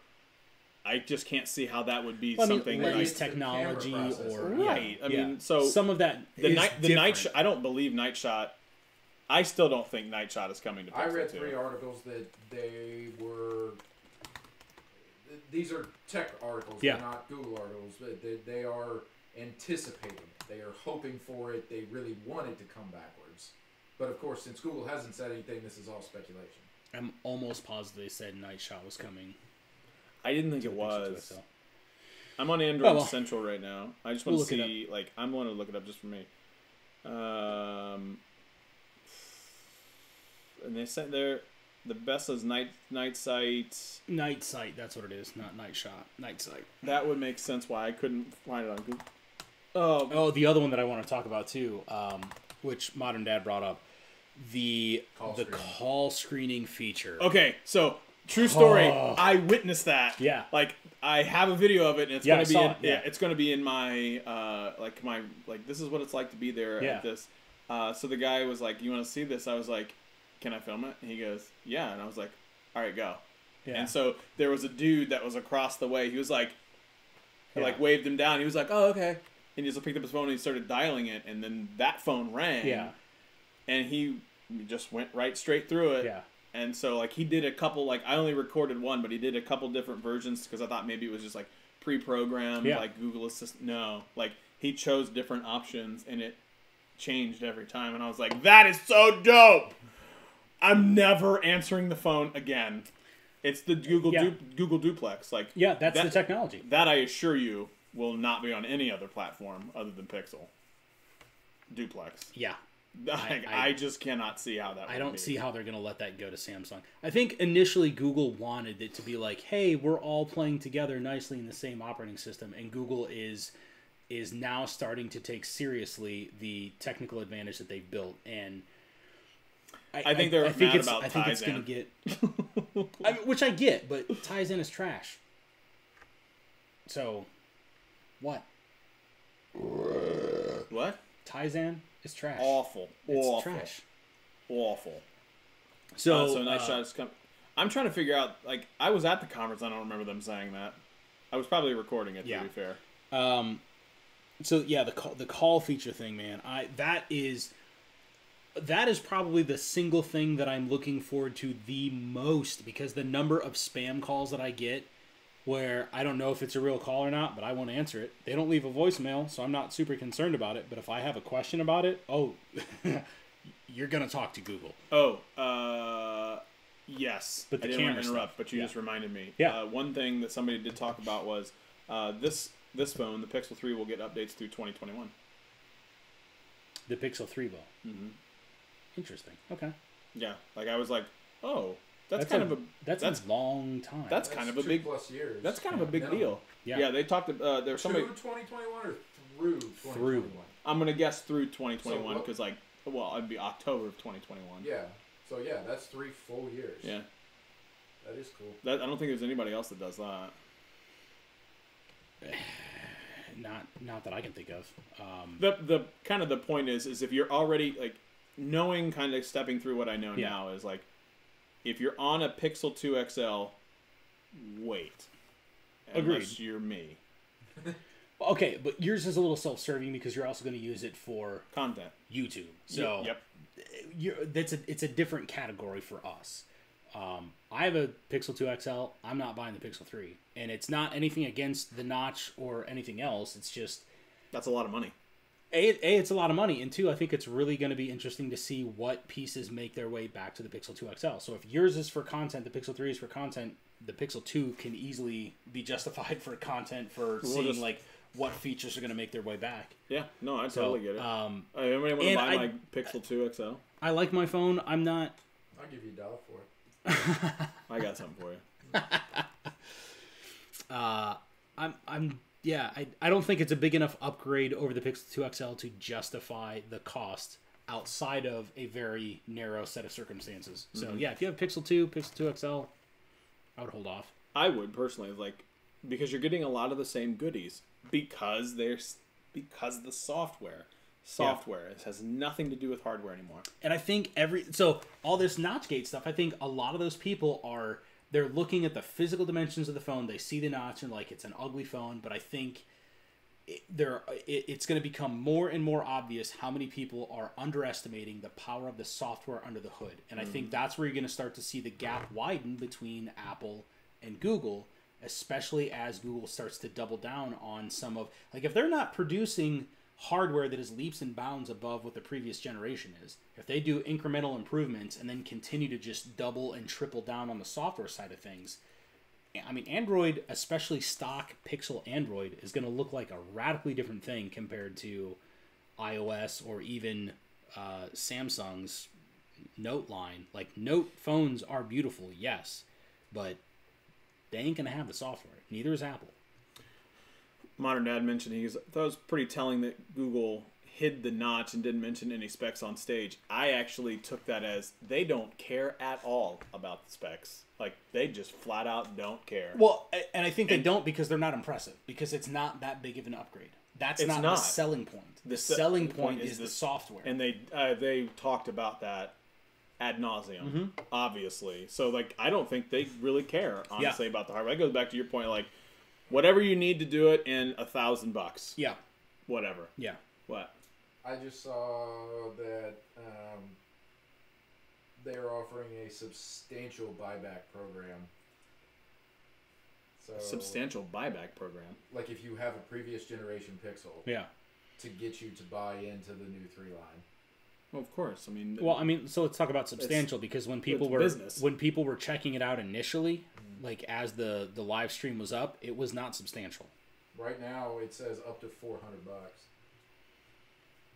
Speaker 2: I just can't see how that would be something
Speaker 1: lens technology or
Speaker 2: right. I mean, so
Speaker 1: some of that
Speaker 2: the night. I don't believe Night Shot. I still don't think Night Shot is coming to Pixel 2.
Speaker 3: I read 3 articles that they were. These are tech articles, they're not Google articles. But they are anticipating. They are hoping for it. They really want it to come backwards. But of course, since Google hasn't said anything, this is all speculation.
Speaker 1: I'm almost positive they said Night Shot was coming.
Speaker 2: I didn't think it was. I'm on Android Central right now. I just want to see, I'm going to look it up just for me. And they said they're the best is Night Sight.
Speaker 1: Night Sight, that's what it is, not Night Shot. Night Sight.
Speaker 2: That would make sense why I couldn't find it on Google.
Speaker 1: Oh, the other one that I want to talk about too, which Modern Dad brought up, the call screening feature.
Speaker 2: Okay, so true story. I witnessed that.
Speaker 1: Yeah.
Speaker 2: Like I have a video of it, and it's gonna be in, it's gonna be in my this is what it's like to be there at this. So the guy was like, "You want to see this?" I was like, "Can I film it?" And he goes, "Yeah." And I was like, "All right, go." Yeah. And so there was a dude that was across the way. He was like, waved him down. He was like, "Oh, okay." And he just picked up his phone and he started dialing it, and then that phone rang.
Speaker 1: Yeah.
Speaker 2: And he just went right straight through it.
Speaker 1: Yeah.
Speaker 2: And so he did a couple I only recorded one, but he did a couple different versions because I thought maybe it was just pre-programmed Google Assistant. No, he chose different options and it changed every time, and I was like, that is so dope. I'm never answering the phone again. It's the Google Duplex.
Speaker 1: That's the technology.
Speaker 2: That I assure you will not be on any other platform other than Pixel. Duplex.
Speaker 1: Yeah.
Speaker 2: I just cannot see how that would
Speaker 1: I don't see how they're going to let that go to Samsung. I think initially Google wanted it to be like, hey, we're all playing together nicely in the same operating system, and Google is now starting to take seriously the technical advantage that they've built, and
Speaker 2: I think they're mad about Tizen.
Speaker 1: I think it's going to get... which I get, but Tizen is trash. So, what?
Speaker 2: What?
Speaker 1: Tizen is trash.
Speaker 2: Awful.
Speaker 1: It's trash.
Speaker 2: Awful.
Speaker 1: So
Speaker 2: Night Shot is coming. I'm trying to figure out, I was at the conference. I don't remember them saying that. I was probably recording it, to be fair.
Speaker 1: The call feature thing, man. That is probably the single thing that I'm looking forward to the most, because the number of spam calls that I get where I don't know if it's a real call or not, but I won't answer it. They don't leave a voicemail, so I'm not super concerned about it. But if I have a question about it, you're going to talk to Google.
Speaker 2: Yes.
Speaker 1: But the
Speaker 2: I
Speaker 1: camera
Speaker 2: didn't interrupt, but you just reminded me.
Speaker 1: Yeah.
Speaker 2: One thing that somebody did talk about was this phone, the Pixel 3, will get updates through 2021.
Speaker 1: The Pixel 3 will?
Speaker 2: Mm-hmm.
Speaker 1: Interesting. Okay.
Speaker 2: Yeah. I was like, oh... That's
Speaker 1: a long time.
Speaker 2: That's kind of a big
Speaker 3: 2+ years.
Speaker 2: That's kind of a big deal.
Speaker 1: Yeah.
Speaker 2: They talked. There was somebody
Speaker 3: through 2021 or through 2021.
Speaker 2: I'm gonna guess through 2021 because it'd be October of 2021.
Speaker 3: Yeah. So that's 3 full years.
Speaker 2: Yeah.
Speaker 3: That is cool.
Speaker 2: I don't think there's anybody else that does that.
Speaker 1: Not that I can think of.
Speaker 2: The kind of the point is if you're already knowing, kind of stepping through what I know now is if you're on a Pixel 2 XL, wait. Unless you're me.
Speaker 1: Okay, but yours is a little self-serving because you're also going to use it for
Speaker 2: content,
Speaker 1: YouTube. So it's a different category for us. I have a Pixel 2 XL. I'm not buying the Pixel 3, and it's not anything against the notch or anything else. It's just
Speaker 2: that's a lot of money.
Speaker 1: It's a lot of money, and two, I think it's really going to be interesting to see what pieces make their way back to the Pixel 2 XL. So if yours is for content, the Pixel 3 is for content, the Pixel 2 can easily be justified for content for seeing what features are going to make their way back.
Speaker 2: Yeah, no, I totally get it. Anybody want to
Speaker 1: and
Speaker 2: buy my Pixel 2 XL?
Speaker 1: I like my phone. I'm not.
Speaker 3: I'll give you $1 for it.
Speaker 2: I got something for you.
Speaker 1: I don't think it's a big enough upgrade over the Pixel 2 XL to justify the cost outside of a very narrow set of circumstances. So yeah, if you have Pixel 2, Pixel 2 XL, I would hold off.
Speaker 2: I would personally, because you're getting a lot of the same goodies because the software. It has nothing to do with hardware anymore.
Speaker 1: And I think all this Notchgate stuff, I think a lot of those people they're looking at the physical dimensions of the phone. They see the notch and it's an ugly phone. But I think it's going to become more and more obvious how many people are underestimating the power of the software under the hood. And I think that's where you're going to start to see the gap widen between Apple and Google, especially as Google starts to double down on some of, if they're not producing hardware that is leaps and bounds above what the previous generation is, if they do incremental improvements and then continue to just double and triple down on the software side of things, I mean, Android, especially stock Pixel Android, is going to look like a radically different thing compared to iOS or even Samsung's Note line. Note phones are beautiful, yes, but they ain't going to have the software. Neither is Apple.
Speaker 2: Modern Dad mentioned I thought it was pretty telling that Google hid the notch and didn't mention any specs on stage. I actually took that as they don't care at all about the specs. They just flat out don't care.
Speaker 1: Well, and I think they don't because they're not impressive, because it's not that big of an upgrade. That's not the selling point. The selling point is the software.
Speaker 2: And they talked about that ad nauseum, obviously. So, I don't think they really care, honestly, about the hardware. That goes back to your point, whatever you need to do it in $1,000.
Speaker 1: Yeah.
Speaker 2: Whatever.
Speaker 1: Yeah.
Speaker 2: What?
Speaker 3: I just saw that they're offering a substantial buyback program. So,
Speaker 2: substantial buyback program?
Speaker 3: If you have a previous generation Pixel.
Speaker 1: Yeah.
Speaker 3: To get you to buy into the new 3 line.
Speaker 2: Well, of course.
Speaker 1: So let's talk about substantial, because when people were checking it out initially, as the live stream was up, it was not substantial.
Speaker 3: Right now, it says up to $400.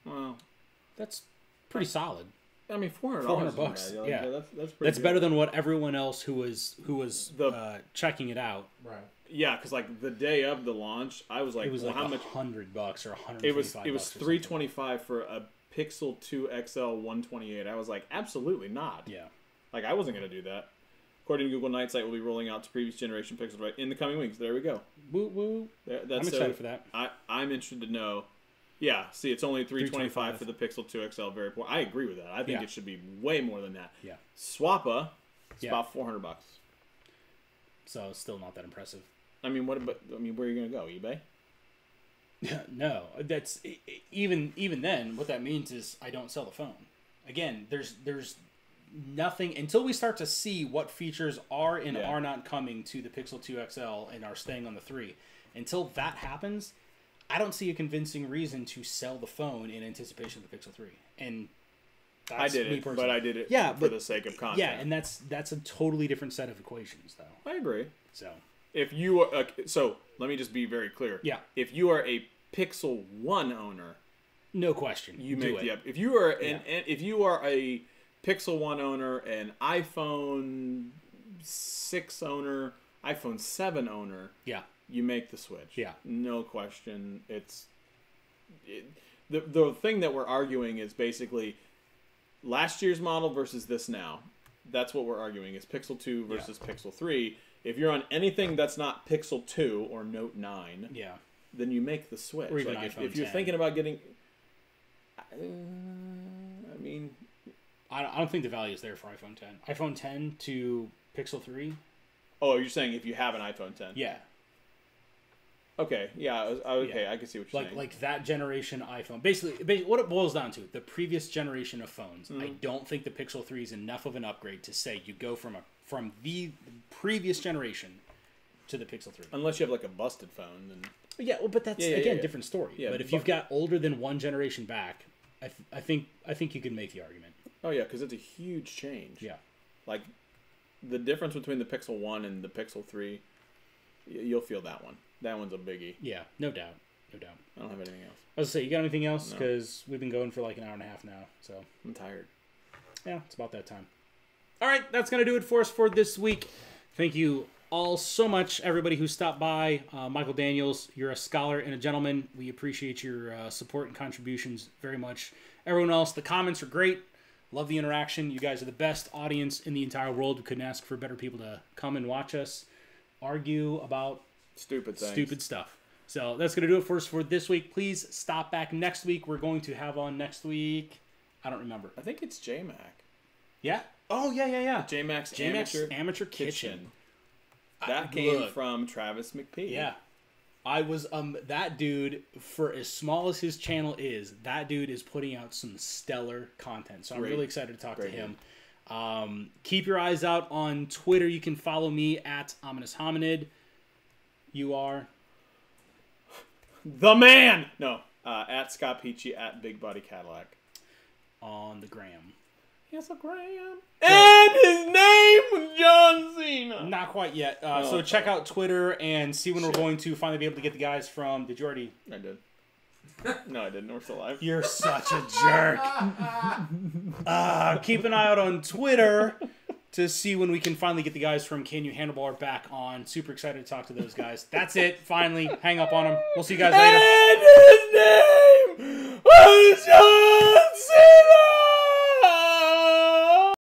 Speaker 2: Well,
Speaker 1: that's pretty solid.
Speaker 2: I mean, $400
Speaker 1: bucks.
Speaker 2: Yeah, that's pretty.
Speaker 1: That's better than what everyone else who was checking it out.
Speaker 3: Right.
Speaker 2: Yeah, because the day of the launch, I was
Speaker 1: it was
Speaker 2: how much?
Speaker 1: $100 or $125.
Speaker 2: It was $325 for a Pixel 2 XL 128. I was absolutely not.
Speaker 1: Yeah.
Speaker 2: I wasn't going to do that. According to Google Night Site, will be rolling out to previous generation Pixels in the coming weeks. There we go.
Speaker 1: Woo woo. I'm excited for that.
Speaker 2: I'm interested to know. Yeah, see, it's only $325 for the Pixel 2 XL. Very poor. I agree with that. I think it should be way more than that.
Speaker 1: Yeah.
Speaker 2: Swappa, it's about $400.
Speaker 1: So still not that impressive.
Speaker 2: I mean, where are you going to go? eBay?
Speaker 1: No, that's even then. What that means is I don't sell the phone. Again, there's nothing until we start to see what features are and are not coming to the Pixel 2 XL and are staying on the 3. Until that happens, I don't see a convincing reason to sell the phone in anticipation of the Pixel 3. And
Speaker 2: I did it for the sake of content.
Speaker 1: Yeah, and that's a totally different set of equations, though.
Speaker 2: I agree.
Speaker 1: So
Speaker 2: if you are, let me just be very clear.
Speaker 1: Yeah.
Speaker 2: If you are a Pixel 1 owner,
Speaker 1: no question,
Speaker 2: you make the up. If you are if you are a Pixel 1 owner, an iPhone 6 owner, iPhone 7 owner, you make the switch.
Speaker 1: Yeah.
Speaker 2: No question. The thing that we're arguing is basically last year's model versus this now. That's what we're arguing is Pixel 2 versus Pixel 3. If you're on anything that's not Pixel 2 or Note 9, then you make the switch.
Speaker 1: Or even
Speaker 2: if you're thinking about getting...
Speaker 1: I don't think the value is there for iPhone 10. iPhone 10 to Pixel 3.
Speaker 2: Oh, you're saying if you have an iPhone 10?
Speaker 1: Yeah.
Speaker 2: Okay, I can see what you're saying.
Speaker 1: Like that generation iPhone. Basically, what it boils down to, the previous generation of phones. I don't think the Pixel 3 is enough of an upgrade to say you go from the previous generation to the Pixel 3.
Speaker 2: Unless you have a busted phone, then...
Speaker 1: Yeah, well, but that's different story. Yeah, but if you've got older than one generation back, I think you can make the argument.
Speaker 2: Oh yeah, because it's a huge change.
Speaker 1: Yeah.
Speaker 2: The difference between the Pixel 1 and the Pixel 3, you'll feel that one. That one's a biggie.
Speaker 1: Yeah, no doubt. No doubt.
Speaker 2: I don't have anything else.
Speaker 1: I was going to say, you got anything else?
Speaker 2: No.
Speaker 1: Because we've been going for like an hour and a half now. So
Speaker 2: I'm tired.
Speaker 1: yeah, it's about that time. All right, that's going to do it for us for this week. Thank you all so much, everybody who stopped by. Michael Daniels, you're a scholar and a gentleman. We appreciate your support and contributions very much. Everyone else, the comments are great. Love the interaction. You guys are the best audience in the entire world. We couldn't ask for better people to come and watch us argue about
Speaker 2: Stupid things.
Speaker 1: stupid stuff. So that's going to do it for us for this week. Please stop back next week. We're going to have on next week. I don't remember.
Speaker 2: I think it's J-Mac.
Speaker 1: Yeah? Oh, yeah.
Speaker 2: J-Mac's
Speaker 1: Amateur Kitchen.
Speaker 2: That came from Travis McPee.
Speaker 1: Yeah. I was, that dude, for as small as his channel is, that dude is putting out some stellar content. So I'm really excited to talk to him. Keep your eyes out on Twitter. You can follow me at Ominous Hominid. You are...
Speaker 2: The man! No. At Scott Peachy, at Big Body Cadillac.
Speaker 1: On the gram.
Speaker 2: Yes, a gram. And his name was John Cena.
Speaker 1: Not quite yet. So check out Twitter and see when we're going to finally be able to get the guys from... Did you already...
Speaker 2: I did. No, I didn't. We're still live.
Speaker 1: You're such a jerk. Keep an eye out on Twitter to see when we can finally get the guys from CanYouHandleBar back on. Super excited to talk to those guys. That's it. Finally, hang up on them. We'll see you guys later.